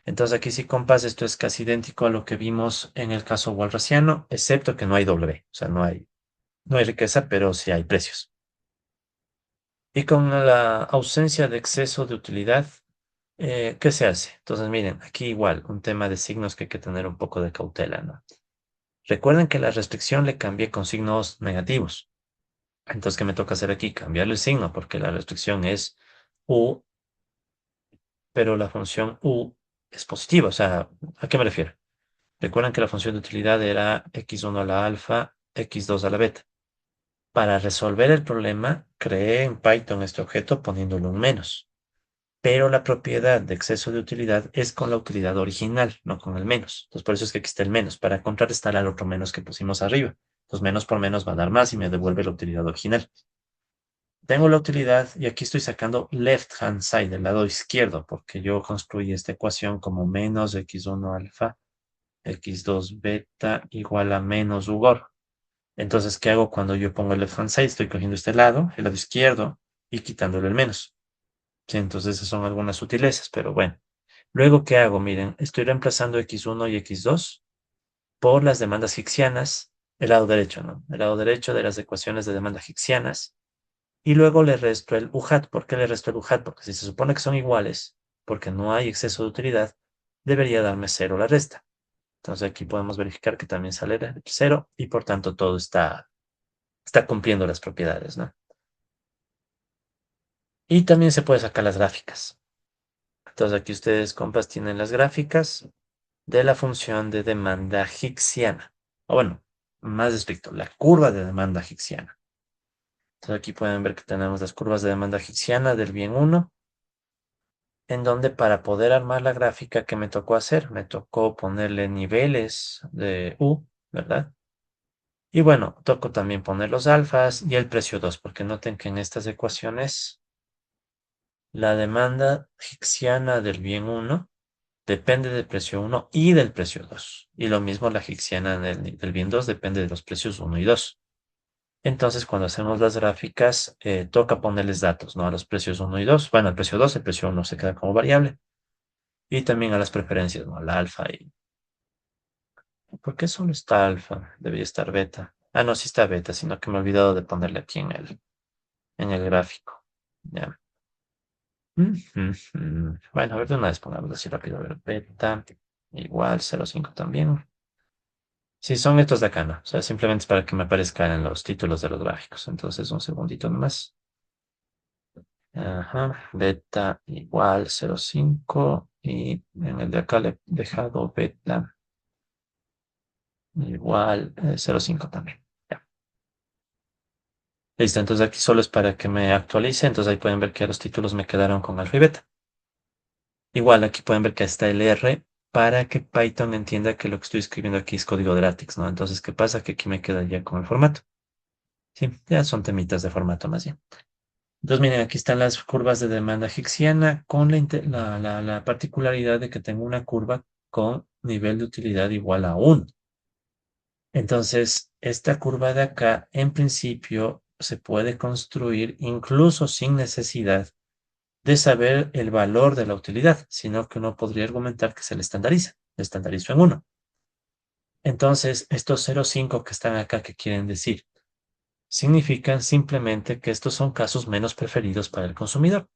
S1: Entonces, aquí sí, compás, esto es casi idéntico a lo que vimos en el caso walrasiano, excepto que no hay W. O sea, no hay riqueza, pero sí hay precios. Y con la ausencia de exceso de utilidad, ¿qué se hace? Entonces, miren, aquí igual, un tema de signos que hay que tener un poco de cautela, ¿no? Recuerden que la restricción le cambié con signos negativos. Entonces, ¿qué me toca hacer aquí? Cambiarle el signo, porque la restricción es U, pero la función U es positiva. O sea, ¿a qué me refiero? Recuerden que la función de utilidad era x1 a la alfa, x2 a la beta. Para resolver el problema, creé en Python este objeto poniéndole un menos. Pero la propiedad de exceso de utilidad es con la utilidad original, no con el menos. Entonces, por eso es que aquí está el menos, para contrarrestar al otro menos que pusimos arriba. Entonces, menos por menos va a dar más y me devuelve la utilidad original. Tengo la utilidad y aquí estoy sacando left hand side, del lado izquierdo, porque yo construí esta ecuación como menos x1 alfa, x2 beta igual a menos UGOR. Entonces, ¿qué hago cuando yo pongo el left hand side? Estoy cogiendo este lado, el lado izquierdo, y quitándole el menos. Sí, entonces esas son algunas sutilezas, pero bueno. Luego, ¿qué hago? Miren, estoy reemplazando x1 y x2 por las demandas hicksianas, el lado derecho, ¿no? El lado derecho de las ecuaciones de demanda hicksianas. Y luego le resto el UHAT. ¿Por qué le resto el UHAT? Porque si se supone que son iguales, porque no hay exceso de utilidad, debería darme cero la resta. Entonces aquí podemos verificar que también sale cero y por tanto todo está cumpliendo las propiedades, ¿no? Y también se puede sacar las gráficas. Entonces aquí ustedes, compas, tienen las gráficas de la función de demanda hicksiana. O bueno, más estricto, la curva de demanda hicksiana. Entonces aquí pueden ver que tenemos las curvas de demanda hicksiana del bien uno, en donde para poder armar la gráfica que me tocó hacer, me tocó ponerle niveles de U, ¿verdad? Y bueno, toco también poner los alfas y el precio 2 porque noten que en estas ecuaciones la demanda hicksiana del bien uno depende del precio uno y del precio 2. Y lo mismo la hicksiana del bien 2 depende de los precios uno y 2. Entonces, cuando hacemos las gráficas, toca ponerles datos, ¿no? A los precios uno y 2. Bueno, el precio 2, el precio uno se queda como variable. Y también a las preferencias, ¿no? Al alfa y... ¿Por qué solo está alfa? Debería estar beta. Ah, no, sí está beta, sino que me he olvidado de ponerle aquí en el gráfico. Ya. Bueno, a ver, de una vez pongamos así rápido. A ver, beta igual 0,5 también. Sí, son estos de acá, ¿no? O sea, simplemente es para que me aparezcan en los títulos de los gráficos. Entonces, un segundito nomás. Ajá, beta igual 0,5 y en el de acá le he dejado beta igual 0,5 también. Ya. Listo, entonces aquí solo es para que me actualice. Entonces ahí pueden ver que los títulos me quedaron con alfa y beta. Igual aquí pueden ver que está el R para que Python entienda que lo que estoy escribiendo aquí es código de LaTeX, ¿no? Entonces, ¿qué pasa? Que aquí me queda ya con el formato. Sí, ya son temitas de formato más bien. Entonces, miren, aquí están las curvas de demanda hicksiana con la particularidad de que tengo una curva con nivel de utilidad igual a 1. Entonces, esta curva de acá, en principio, se puede construir incluso sin necesidad de saber el valor de la utilidad, sino que uno podría argumentar que se le estandariza. Le estandarizo en 1. Entonces, estos 0,5 que están acá, ¿qué quieren decir? Significan simplemente que estos son casos menos preferidos para el consumidor.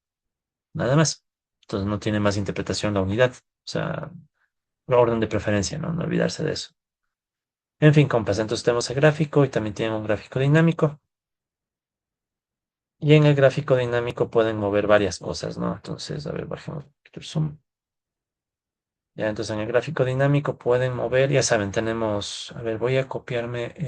S1: Nada más. Entonces no tiene más interpretación la unidad. O sea, orden de preferencia, ¿no? No olvidarse de eso. En fin, compas, entonces tenemos el gráfico y también tienen un gráfico dinámico. Y en el gráfico dinámico pueden mover varias cosas, ¿no? Entonces, a ver, bajemos un poquito el zoom. Ya, entonces en el gráfico dinámico pueden mover, ya saben, tenemos, a ver, voy a copiarme,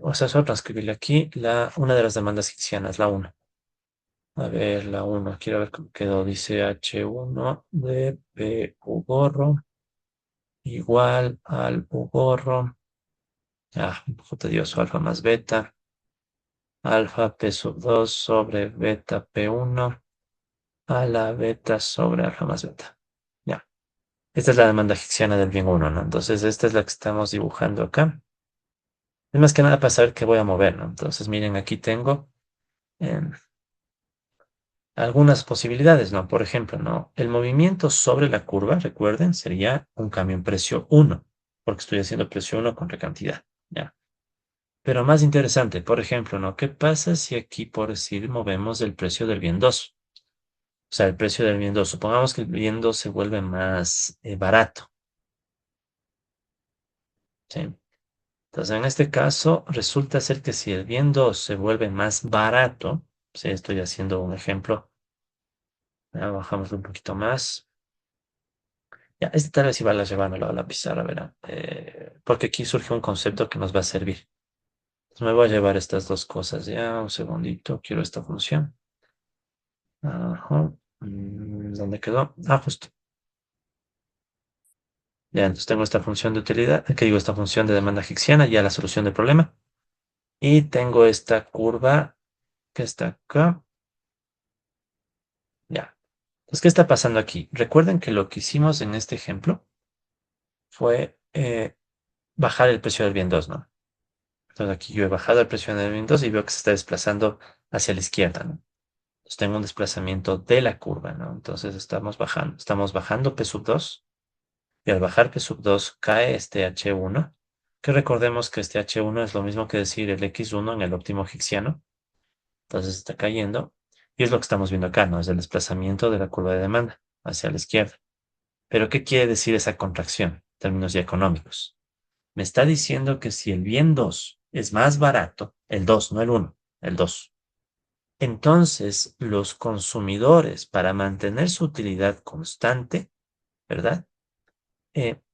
S1: o sea, solo transcribirle aquí una de las demandas hicksianas, la uno. A ver, la uno, quiero ver cómo quedó. Dice H1 de P U gorro igual al U gorro. Ah, un poco tedioso. Alfa más beta. Alfa P sub 2 sobre beta P1 a la beta sobre alfa más beta. Ya. Esta es la demanda hicksiana del bien uno, ¿no? Entonces, esta es la que estamos dibujando acá. Es más que nada para saber qué voy a mover, ¿no? Entonces, miren, aquí tengo em, algunas posibilidades, ¿no? Por ejemplo, ¿no? El movimiento sobre la curva, recuerden, sería un cambio en precio uno, porque estoy haciendo precio uno contra cantidad, ¿ya? Pero más interesante, por ejemplo, ¿no? ¿Qué pasa si aquí, por decir, movemos el precio del bien 2? O sea, el precio del bien 2. Supongamos que el bien 2 se vuelve más barato, ¿sí? Entonces, en este caso, resulta ser que si el bien 2 se vuelve más barato, ¿sí? Estoy haciendo un ejemplo, ya, bajámoslo un poquito más. Ya, este tal vez igual a llevármelo a la pizarra, verá. Porque aquí surge un concepto que nos va a servir. Entonces me voy a llevar estas dos cosas. Ya, un segundito, quiero esta función. Ajá. ¿Dónde quedó? Ah, justo. Ya, entonces tengo esta función de utilidad, que digo, esta función de demanda hicksiana, ya la solución del problema. Y tengo esta curva que está acá. Ya. Entonces, ¿qué está pasando aquí? Recuerden que lo que hicimos en este ejemplo fue bajar el precio del bien 2, ¿no? Entonces aquí yo he bajado el precio del bien 2 y veo que se está desplazando hacia la izquierda, ¿no? Entonces tengo un desplazamiento de la curva, ¿no? Entonces estamos bajando P sub 2 y al bajar P sub 2 cae este H1, que recordemos que este H1 es lo mismo que decir el X1 en el óptimo hicksiano. Entonces está cayendo y es lo que estamos viendo acá, ¿no? Es el desplazamiento de la curva de demanda hacia la izquierda. Pero ¿qué quiere decir esa contracción en términos ya económicos? Me está diciendo que si el bien 2 es más barato, el 2, no el uno, el 2. Entonces, los consumidores, para mantener su utilidad constante, ¿verdad?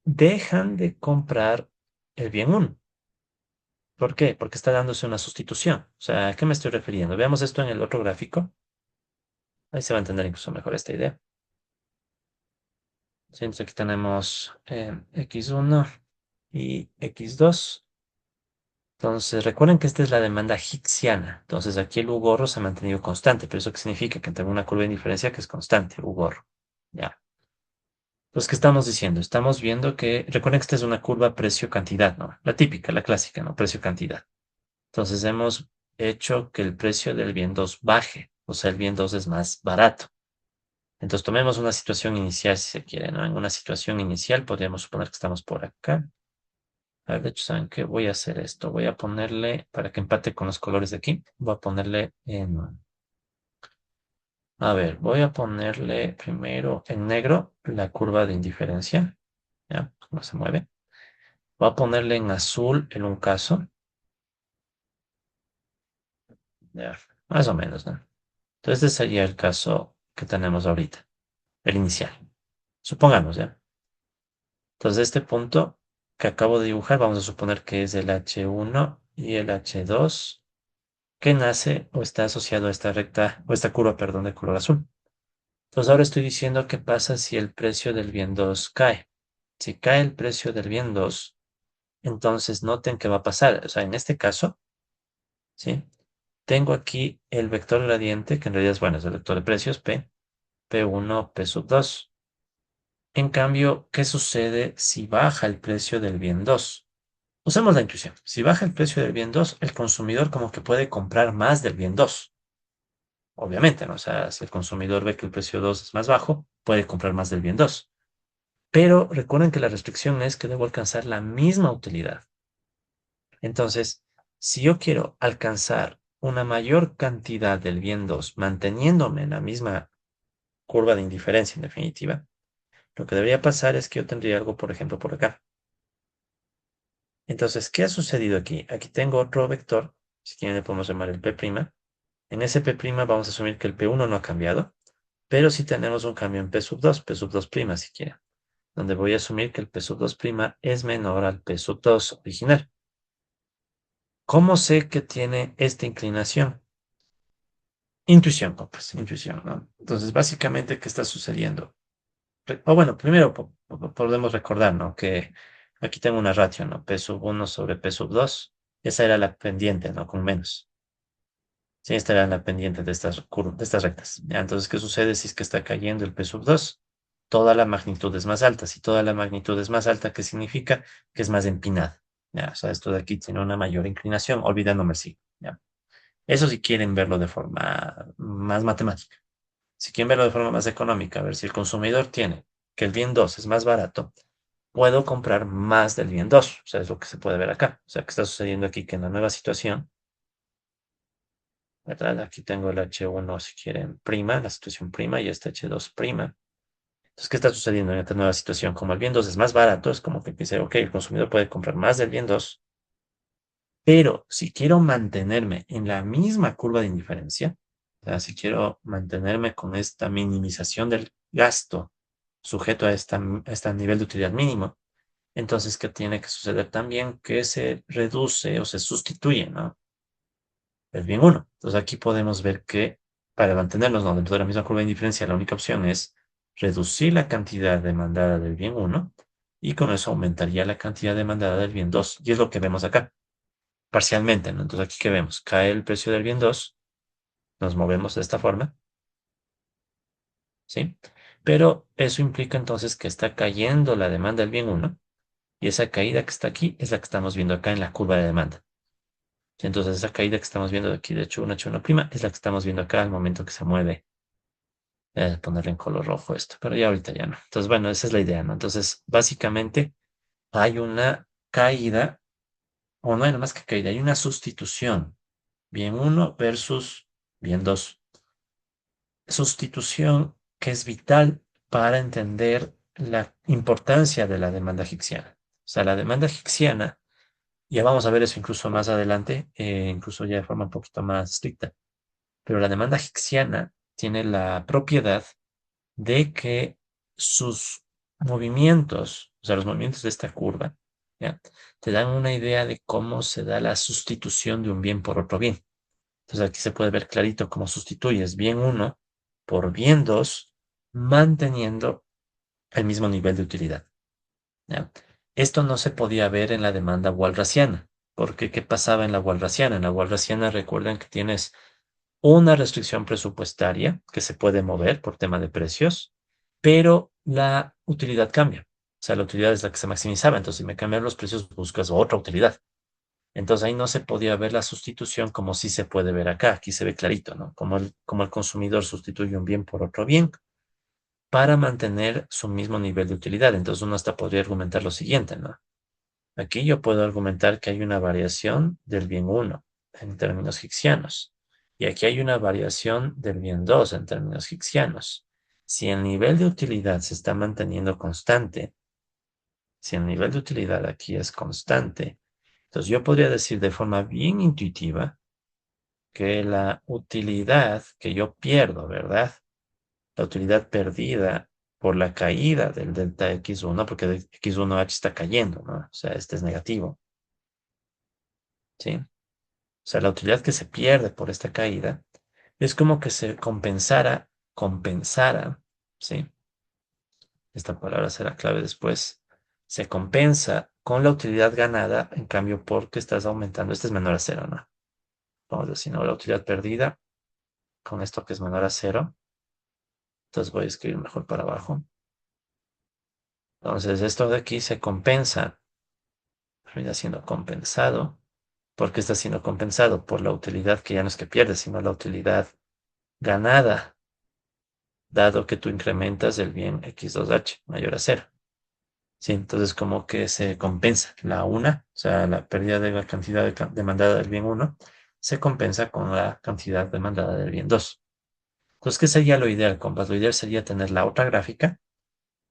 S1: Dejan de comprar el bien uno. ¿Por qué? Porque está dándose una sustitución. O sea, ¿a qué me estoy refiriendo? Veamos esto en el otro gráfico. Ahí se va a entender incluso mejor esta idea. Sí, entonces aquí tenemos X1 y x2. Entonces, recuerden que esta es la demanda hicksiana. Entonces, aquí el U-gorro se ha mantenido constante, pero ¿eso qué significa? Que tengo una curva de indiferencia que es constante, U-gorro. Ya. Entonces, ¿qué estamos diciendo? Estamos viendo que, recuerden que esta es una curva precio-cantidad, ¿no? La típica, la clásica, ¿no? Precio-cantidad. Entonces, hemos hecho que el precio del bien 2 baje, o sea, el bien 2 es más barato. Entonces, tomemos una situación inicial, si se quiere, ¿no? En una situación inicial, podríamos suponer que estamos por acá. A ver, de hecho, ¿saben qué? Voy a hacer esto. Voy a ponerle, para que empate con los colores de aquí, voy a ponerle en... A ver, voy a ponerle primero en negro la curva de indiferencia. ¿Ya? No se mueve. Voy a ponerle en azul en un caso. Ya, más o menos, ¿no? Entonces, este sería el caso que tenemos ahorita, el inicial. Supongamos, ¿ya? Entonces, este punto que acabo de dibujar, vamos a suponer que es el H1 y el H2 que nace o está asociado a esta recta, o esta curva, perdón, de color azul. Entonces ahora estoy diciendo qué pasa si el precio del bien 2 cae. Si cae el precio del bien 2, entonces noten qué va a pasar. O sea, en este caso, ¿sí? Tengo aquí el vector gradiente, que en realidad es, bueno, es el vector de precios, P, P1, P sub 2. En cambio, ¿qué sucede si baja el precio del bien 2? Usemos la intuición. Si baja el precio del bien 2, el consumidor como que puede comprar más del bien 2. Obviamente, ¿no? O sea, si el consumidor ve que el precio 2 es más bajo, puede comprar más del bien 2. Pero recuerden que la restricción es que debo alcanzar la misma utilidad. Entonces, si yo quiero alcanzar una mayor cantidad del bien 2 manteniéndome en la misma curva de indiferencia, en definitiva, lo que debería pasar es que yo tendría algo, por ejemplo, por acá. Entonces, ¿qué ha sucedido aquí? Aquí tengo otro vector, si quieren le podemos llamar el P'. En ese P' vamos a asumir que el P1 no ha cambiado, pero sí tenemos un cambio en P sub 2' si quieren, donde voy a asumir que el P sub 2' es menor al P sub 2 original. ¿Cómo sé que tiene esta inclinación? Intuición, compas, intuición, ¿no? Entonces, básicamente, ¿qué está sucediendo? O bueno, primero podemos recordar, ¿no? Que aquí tengo una ratio, ¿no? P sub 1 sobre P sub 2. Esa era la pendiente, ¿no? Con menos. Sí, esta era la pendiente de estas de estas rectas. ¿Ya? Entonces, ¿qué sucede si es que está cayendo el P sub 2? Toda la magnitud es más alta. Si toda la magnitud es más alta, ¿qué significa? Que es más empinada. ¿Ya? O sea, esto de aquí tiene una mayor inclinación, olvidándome el signo. ¿Ya? Eso si quieren verlo de forma más matemática. Si quieren verlo de forma más económica, a ver si el consumidor tiene que el bien 2 es más barato, puedo comprar más del bien 2. O sea, es lo que se puede ver acá. O sea, que está sucediendo aquí que en la nueva situación, ¿verdad? Aquí tengo el H1, si quieren, prima, la situación prima, y este H2 prima. Entonces, ¿qué está sucediendo en esta nueva situación? Como el bien 2 es más barato, es como que dice, ok, el consumidor puede comprar más del bien 2, pero si quiero mantenerme en la misma curva de indiferencia, o sea, si quiero mantenerme con esta minimización del gasto sujeto a este nivel de utilidad mínimo, entonces, ¿qué tiene que suceder también? Que se reduce o se sustituye, ¿no? El bien uno. Entonces, aquí podemos ver que para mantenernos, ¿no? Dentro de la misma curva de indiferencia, la única opción es reducir la cantidad demandada del bien uno y con eso aumentaría la cantidad demandada del bien 2. Y es lo que vemos acá, parcialmente, ¿no? Entonces, aquí, ¿qué vemos? Cae el precio del bien 2, nos movemos de esta forma, ¿sí? Pero eso implica entonces que está cayendo la demanda del bien uno y esa caída que está aquí es la que estamos viendo acá en la curva de demanda. Entonces, esa caída que estamos viendo aquí de H1 es la que estamos viendo acá al momento que se mueve. Ponerle en color rojo esto, pero ya ahorita ya no. Entonces, bueno, esa es la idea, ¿no? Entonces, básicamente hay una caída, o no hay nada más que caída, hay una sustitución. Bien uno versus bien 2. Sustitución que es vital para entender la importancia de la demanda hicksiana. O sea, la demanda hicksiana, ya vamos a ver eso incluso más adelante, incluso ya de forma un poquito más estricta, pero la demanda hicksiana tiene la propiedad de que sus movimientos, o sea, los movimientos de esta curva, ¿ya? Te dan una idea de cómo se da la sustitución de un bien por otro bien. Entonces aquí se puede ver clarito cómo sustituyes bien uno por bien 2, manteniendo el mismo nivel de utilidad, ¿ya? Esto no se podía ver en la demanda walrasiana, porque ¿qué pasaba en la walrasiana? En la walrasiana recuerden que tienes una restricción presupuestaria que se puede mover por tema de precios, pero la utilidad cambia. O sea, la utilidad es la que se maximizaba. Entonces, si me cambian los precios, buscas otra utilidad. Entonces, ahí no se podía ver la sustitución como sí se puede ver acá. Aquí se ve clarito, ¿no? Como el consumidor sustituye un bien por otro bien para mantener su mismo nivel de utilidad. Entonces, uno hasta podría argumentar lo siguiente, ¿no? Aquí yo puedo argumentar que hay una variación del bien uno en términos hicksianos. Y aquí hay una variación del bien 2 en términos hicksianos. Si el nivel de utilidad se está manteniendo constante, si el nivel de utilidad aquí es constante, entonces yo podría decir de forma bien intuitiva que la utilidad que yo pierdo, ¿verdad? La utilidad perdida por la caída del delta X1, porque el X1H está cayendo, ¿no? O sea, este es negativo, ¿sí? O sea, la utilidad que se pierde por esta caída es como que se compensara, ¿sí? Esta palabra será clave después. Se compensa con la utilidad ganada, en cambio, porque estás aumentando. Este es menor a cero, ¿no? Vamos a decir, ¿no? La utilidad perdida con esto que es menor a cero. Entonces voy a escribir mejor para abajo. Entonces, esto de aquí se compensa, termina siendo compensado. ¿Por qué está siendo compensado? Por la utilidad que ya no es que pierdes, sino la utilidad ganada, dado que tú incrementas el bien x2h mayor a cero. Sí, entonces como que se compensa la una, o sea, la pérdida de la cantidad demandada del bien uno, se compensa con la cantidad demandada del bien 2. Entonces, ¿qué sería lo ideal, compas? Lo ideal sería tener la otra gráfica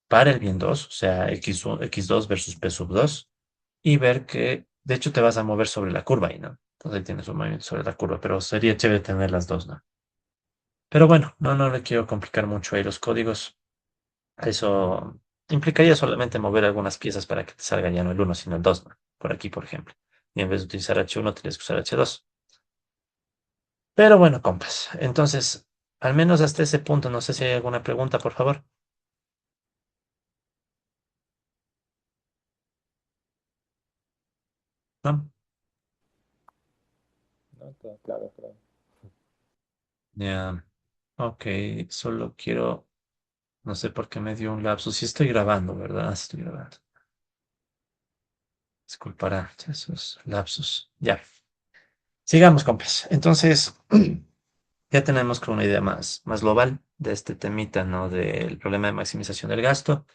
S1: para el bien 2, o sea, x2 versus p sub 2, y ver que, de hecho, te vas a mover sobre la curva ahí, ¿no? Entonces ahí tienes un movimiento sobre la curva, pero sería chévere tener las dos, ¿no? Pero bueno, no le quiero complicar mucho ahí los códigos. Eso implicaría solamente mover algunas piezas para que te salga ya no el uno sino el 2, ¿no? Por aquí, por ejemplo. Y en vez de utilizar H1, tienes que usar H2. Pero bueno, compas. Entonces, al menos hasta ese punto, no sé si hay alguna pregunta, por favor. ¿No?
S3: No, claro, claro, claro.
S1: Ya. Ok, solo quiero, no sé por qué me dio un lapsus. Sí estoy grabando, ¿verdad? Sí estoy grabando. Disculpará esos lapsus. Ya. Sigamos, compas. Entonces, ya tenemos como una idea más global de este temita, ¿no? Del problema de maximización del gasto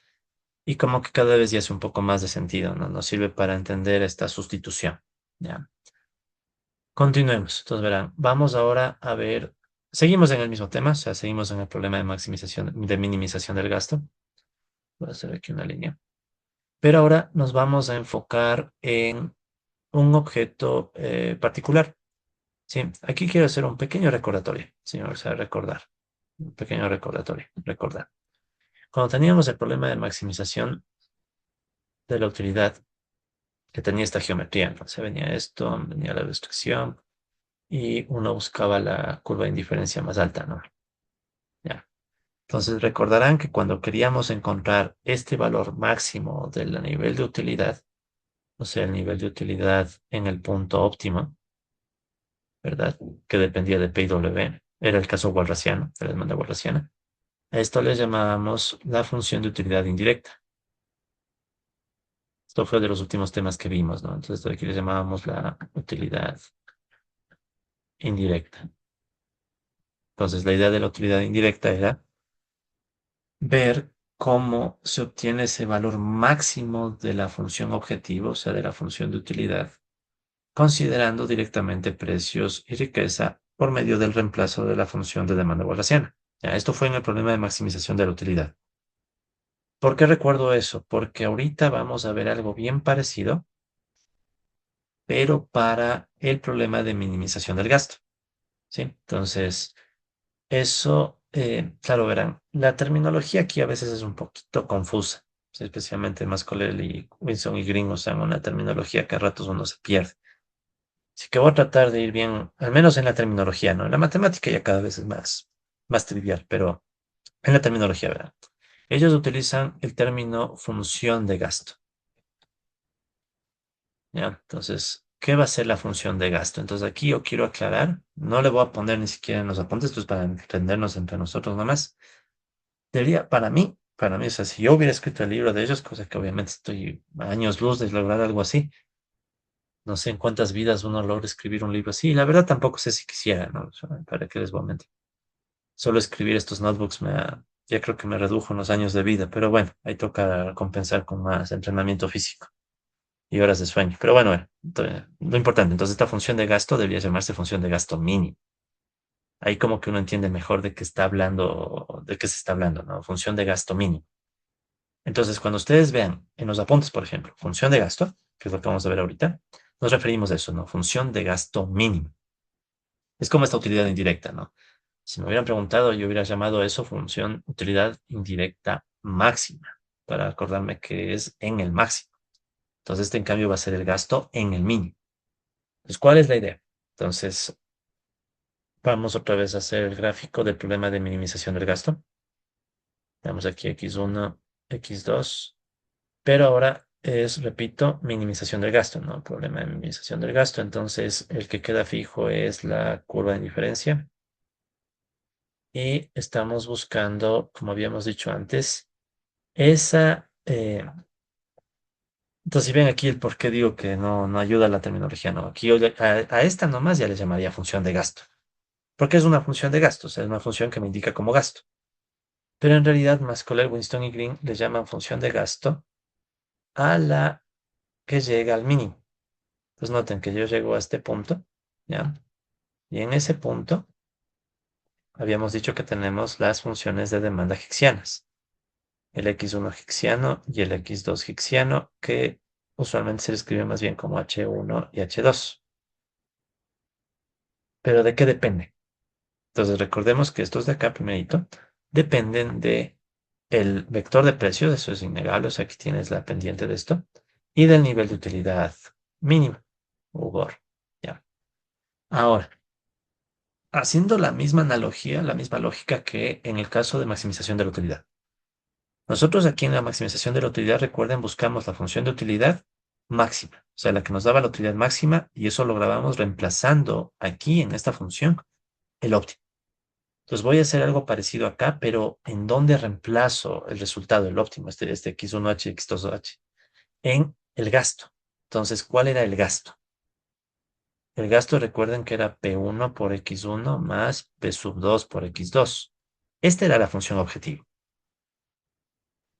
S1: y como que cada vez ya hace un poco más de sentido, ¿no? Nos sirve para entender esta sustitución, ¿ya? Continuemos. Entonces, verán, vamos ahora a ver, seguimos en el mismo tema, o sea, seguimos en el problema de maximización, de minimización del gasto. Voy a hacer aquí una línea. Pero ahora nos vamos a enfocar en un objeto particular. Sí, aquí quiero hacer un pequeño recordatorio, señor, o sea, recordar, un pequeño recordatorio, recordar. Cuando teníamos el problema de maximización de la utilidad que tenía esta geometría, ¿no? Se venía esto, venía la restricción y uno buscaba la curva de indiferencia más alta, ¿no? Ya. Entonces recordarán que cuando queríamos encontrar este valor máximo del nivel de utilidad, o sea, el nivel de utilidad en el punto óptimo, ¿verdad? Que dependía de P y W, era el caso walrasiano, de la demanda walrasiana. A esto le llamábamos la función de utilidad indirecta. Esto fue de los últimos temas que vimos, ¿no? Entonces, esto aquí le llamábamos la utilidad indirecta. Entonces, la idea de la utilidad indirecta era ver cómo se obtiene ese valor máximo de la función objetivo, o sea, de la función de utilidad, considerando directamente precios y riqueza por medio del reemplazo de la función de demanda wallaciana. Ya, esto fue en el problema de maximización de la utilidad. ¿Por qué recuerdo eso? Porque ahorita vamos a ver algo bien parecido, pero para el problema de minimización del gasto. ¿Sí? Entonces, eso, claro, verán, la terminología aquí a veces es un poquito confusa, ¿sí? Especialmente Mascolel y Wilson y Green usan una terminología que a ratos uno se pierde. Así que voy a tratar de ir bien, al menos en la terminología, ¿no? En la matemática ya cada vez es más trivial, pero en la terminología, verán. Ellos utilizan el término función de gasto. ¿ya? Entonces, ¿qué va a ser la función de gasto? Entonces, aquí yo quiero aclarar, no le voy a poner ni siquiera en los apuntes, esto es para entendernos entre nosotros nomás. Debería, para mí, o sea, si yo hubiera escrito el libro de ellos, cosa que obviamente estoy a años luz de lograr algo así, no sé en cuántas vidas uno logra escribir un libro así. La verdad tampoco sé si quisiera, ¿no? O sea, ¿para qué les voy a mentir? Solo escribir estos notebooks ya creo que me redujo unos años de vida, pero bueno, ahí toca compensar con más entrenamiento físico y horas de sueño. Pero bueno, lo importante, entonces esta función de gasto debería llamarse función de gasto mínimo. Ahí como que uno entiende mejor de qué está hablando, de qué se está hablando, ¿no? Función de gasto mínimo. Entonces, cuando ustedes vean en los apuntes, por ejemplo, función de gasto, que es lo que vamos a ver ahorita, nos referimos a eso, ¿no? Función de gasto mínimo. Es como esta utilidad indirecta, ¿no? Si me hubieran preguntado, yo hubiera llamado eso función utilidad indirecta máxima, para acordarme que es en el máximo. Entonces, este en cambio va a ser el gasto en el mínimo. Entonces, ¿cuál es la idea? Entonces, vamos otra vez a hacer el gráfico del problema de minimización del gasto. Damos aquí x1, x2, pero ahora es, repito, minimización del gasto, ¿no? Problema de minimización del gasto. Entonces, el que queda fijo es la curva de diferencia. Y estamos buscando, como habíamos dicho antes, esa... entonces, si ven aquí el por qué digo que no ayuda la terminología, ¿no? Aquí a esta nomás ya le llamaría función de gasto. Porque es una función de gasto, o sea, es una función que me indica como gasto. Pero en realidad, Mascoler, Winston y Green le llaman función de gasto a la que llega al mínimo. Entonces noten que yo llego a este punto, ¿ya? Y en ese punto habíamos dicho que tenemos las funciones de demanda hicksianas. El x1 hicksiano y el x2 hicksiano, que usualmente se le escribe más bien como h1 y h2. ¿Pero de qué depende? Entonces recordemos que estos de acá, primerito, dependen de el vector de precios, eso es innegable, o sea, aquí tienes la pendiente de esto, y del nivel de utilidad mínimo, UGOR. Ya. Ahora, haciendo la misma analogía, la misma lógica que en el caso de maximización de la utilidad. Nosotros aquí en la maximización de la utilidad, recuerden, buscamos la función de utilidad máxima, o sea, la que nos daba la utilidad máxima, y eso lo grabamos reemplazando aquí en esta función el óptimo. Entonces voy a hacer algo parecido acá, pero ¿en dónde reemplazo el resultado, el óptimo, este x1h, x2h? En el gasto. Entonces, ¿cuál era el gasto? El gasto, recuerden que era P1 por X1 más P sub 2 por X2. Esta era la función objetivo.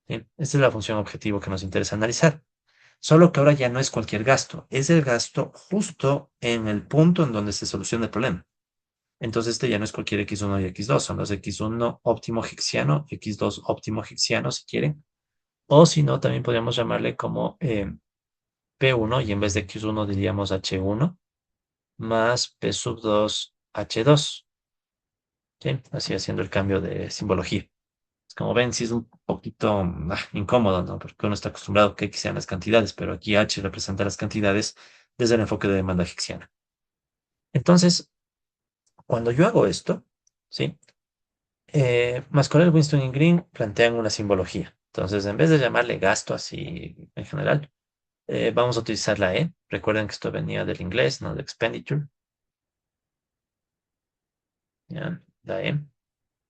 S1: ¿Sí? Esta es la función objetivo que nos interesa analizar. Solo que ahora ya no es cualquier gasto, es el gasto justo en el punto en donde se soluciona el problema. Entonces este ya no es cualquier X1 y X2, son los X1 óptimo hicksiano, X2 óptimo hicksiano si quieren. O si no, también podríamos llamarle como P1 y en vez de X1 diríamos H1 más P sub 2 H2. ¿Sí? Así haciendo el cambio de simbología. Como ven, sí es un poquito incómodo, ¿no? Porque uno está acostumbrado a que X sean las cantidades, pero aquí H representa las cantidades desde el enfoque de demanda hicksiana. Entonces, cuando yo hago esto, ¿sí? Mascorer, Winston y Green plantean una simbología. Entonces, en vez de llamarle gasto así en general, vamos a utilizar la E. Recuerden que esto venía del inglés, ¿no? De expenditure. ¿Ya? La E.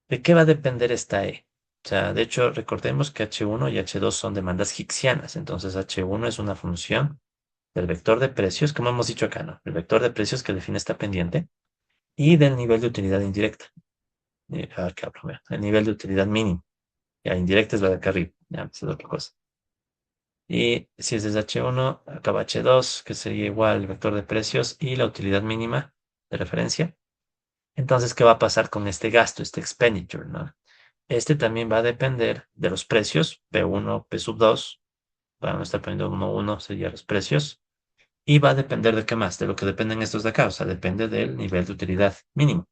S1: ¿De qué va a depender esta E? O sea, de hecho, recordemos que H1 y H2 son demandas hicksianas. Entonces, H1 es una función del vector de precios, como hemos dicho acá, ¿no? El vector de precios que define esta pendiente y del nivel de utilidad indirecta. A ver qué hablo, vea. El nivel de utilidad mínimo. Ya, indirecta es la de acá arriba. Ya, esa es otra cosa. Y si es desde H1, acaba H2, que sería igual el vector de precios y la utilidad mínima de referencia. Entonces, ¿qué va a pasar con este gasto, este expenditure, ¿no? Este también va a depender de los precios, P1, P sub 2, para no estar poniendo 1, 1, serían los precios. Y va a depender de qué más, de lo que dependen estos de acá, o sea, depende del nivel de utilidad mínimo.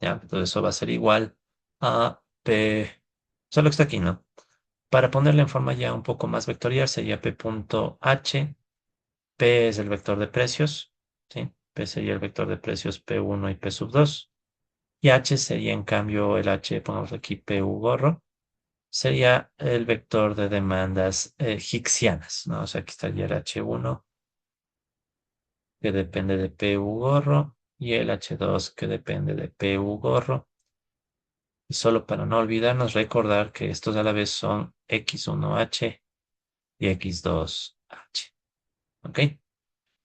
S1: ¿Ya? Entonces eso va a ser igual a P, solo que está aquí, ¿no? Para ponerla en forma ya un poco más vectorial, sería P.H. P es el vector de precios, ¿sí? P sería el vector de precios P1 y P sub 2. Y H sería en cambio el H, pongamos aquí PU gorro, sería el vector de demandas hicksianas, ¿no? O sea, aquí estaría el H1 que depende de PU gorro y el H2 que depende de PU gorro. Y solo para no olvidarnos, recordar que estos a la vez son X1H y X2H. ¿Ok?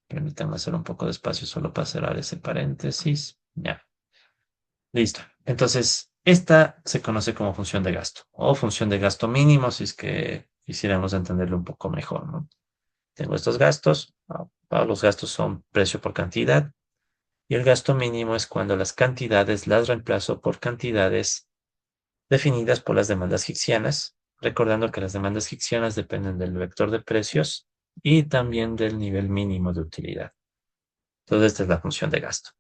S1: Permítanme hacer un poco de espacio solo para cerrar ese paréntesis. Ya. Listo. Entonces, esta se conoce como función de gasto o función de gasto mínimo si es que quisiéramos entenderlo un poco mejor, ¿no? Tengo estos gastos. Todos los gastos son precio por cantidad. Y el gasto mínimo es cuando las cantidades las reemplazo por cantidades definidas por las demandas hicksianas, recordando que las demandas hicksianas dependen del vector de precios y también del nivel mínimo de utilidad. Entonces, esta es la función de gasto.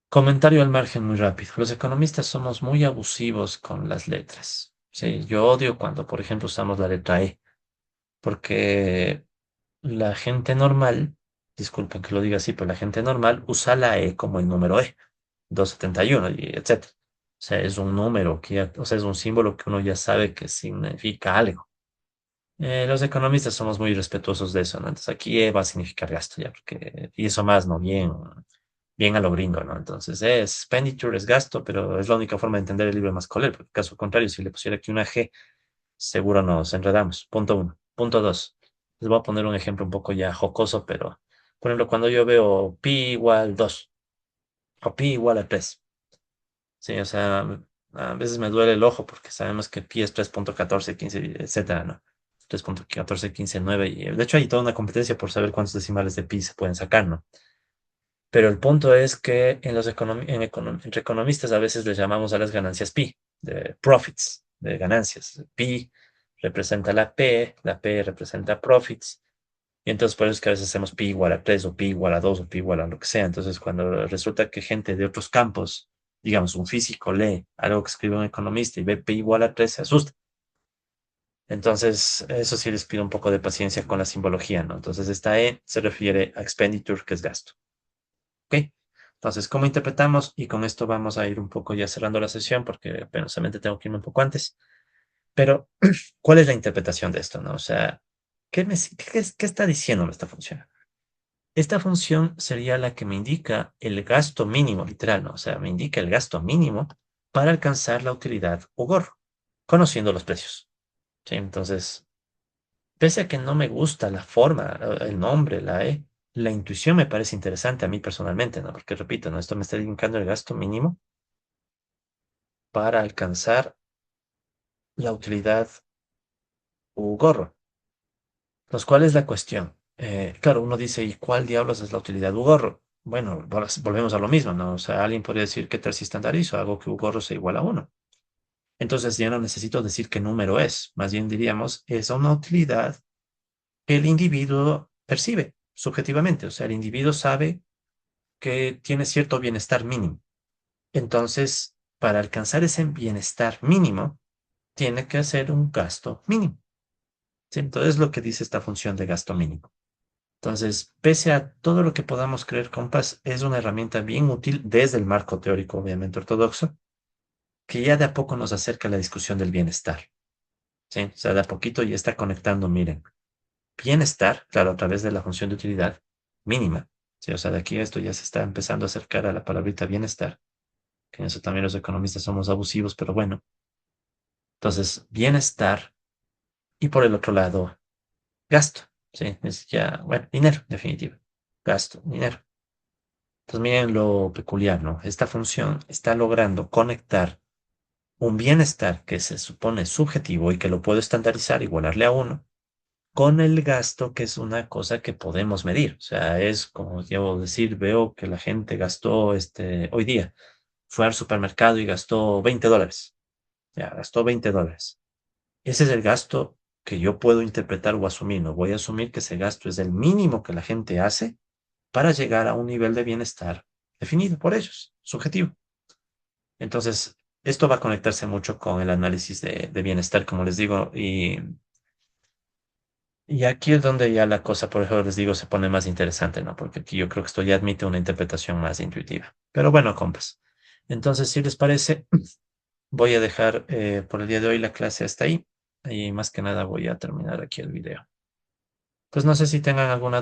S1: Comentario al margen muy rápido. Los economistas somos muy abusivos con las letras. Sí, yo odio cuando, por ejemplo, usamos la letra E, porque la gente normal, disculpen que lo diga así, pero la gente normal usa la E como el número E, 271 y etcétera. O sea, es un número o sea, es un símbolo que uno ya sabe que significa algo. Los economistas somos muy respetuosos de eso, ¿no? Entonces aquí E va a significar gasto ya, porque, y eso más, ¿no? Bien a lo gringo, ¿no? Entonces es expenditure, es gasto, pero es la única forma de entender el libro de Mascoler, porque caso contrario, si le pusiera aquí una G, seguro nos enredamos. Punto uno. Punto dos. Les voy a poner un ejemplo un poco ya jocoso, pero, por ejemplo, cuando yo veo pi igual 2 o pi igual a 3, sí, o sea, a veces me duele el ojo porque sabemos que pi es 3.1415, etcétera, ¿no? 3.1415,9 y de hecho hay toda una competencia por saber cuántos decimales de pi se pueden sacar, ¿no? Pero el punto es que entre economistas a veces les llamamos a las ganancias pi, de profits, de ganancias. Pi representa la P representa profits. Y entonces por eso es que a veces hacemos pi igual a 3 o pi igual a 2 o pi igual a lo que sea. Entonces cuando resulta que gente de otros campos, digamos un físico, lee algo que escribe un economista y ve pi igual a 3, se asusta. Entonces eso sí les pido un poco de paciencia con la simbología, ¿no? Entonces esta E se refiere a expenditure, que es gasto. ¿Ok? Entonces, ¿cómo interpretamos? Y con esto vamos a ir un poco ya cerrando la sesión porque penosamente tengo que irme un poco antes. Pero, ¿cuál es la interpretación de esto, no? O sea, ¿qué está diciéndome esta función? Esta función sería la que me indica el gasto mínimo, literal, ¿no? O sea, me indica el gasto mínimo para alcanzar la utilidad u gorro, conociendo los precios. ¿Sí? Entonces, pese a que no me gusta la forma, el nombre, la E, la intuición me parece interesante a mí personalmente, ¿no? Porque repito, ¿no? Esto me está indicando el gasto mínimo para alcanzar la utilidad u gorro. Entonces, ¿cuál es la cuestión? Claro, uno dice, ¿y cuál diablos es la utilidad u gorro? Bueno, volvemos a lo mismo, ¿no? O sea, alguien podría decir, ¿qué tal si estandarizo? Hago que u gorro sea igual a uno. Entonces ya no necesito decir qué número es, más bien diríamos, es una utilidad que el individuo percibe subjetivamente. O sea, el individuo sabe que tiene cierto bienestar mínimo. Entonces, para alcanzar ese bienestar mínimo, tiene que hacer un gasto mínimo. ¿Sí? Entonces, lo que dice esta función de gasto mínimo. Entonces, pese a todo lo que podamos creer, compas, es una herramienta bien útil desde el marco teórico, obviamente ortodoxo, que ya de a poco nos acerca a la discusión del bienestar. ¿Sí? O sea, de a poquito ya está conectando, miren, bienestar, claro, a través de la función de utilidad mínima. ¿Sí? O sea, de aquí a esto ya se está empezando a acercar a la palabrita bienestar, que en eso también los economistas somos abusivos, pero bueno. Entonces, bienestar y por el otro lado, gasto. Sí, es ya, bueno, dinero, definitivo. Gasto, dinero. Entonces, miren lo peculiar, ¿no? Esta función está logrando conectar un bienestar que se supone subjetivo y que lo puedo estandarizar, igualarle a uno, con el gasto, que es una cosa que podemos medir. O sea, es como debo decir, veo que la gente gastó hoy día, fue al supermercado y gastó $20. Ya, gastó $20. Ese es el gasto que yo puedo interpretar o asumir. No voy a asumir que ese gasto es el mínimo que la gente hace para llegar a un nivel de bienestar definido por ellos, subjetivo. Entonces, esto va a conectarse mucho con el análisis de bienestar, como les digo, y aquí es donde ya la cosa, por ejemplo, les digo, se pone más interesante, ¿no? Porque aquí yo creo que esto ya admite una interpretación más intuitiva. Pero bueno, compas. Entonces, si les parece, voy a dejar por el día de hoy la clase hasta ahí. Y más que nada voy a terminar aquí el video. Pues no sé si tengan alguna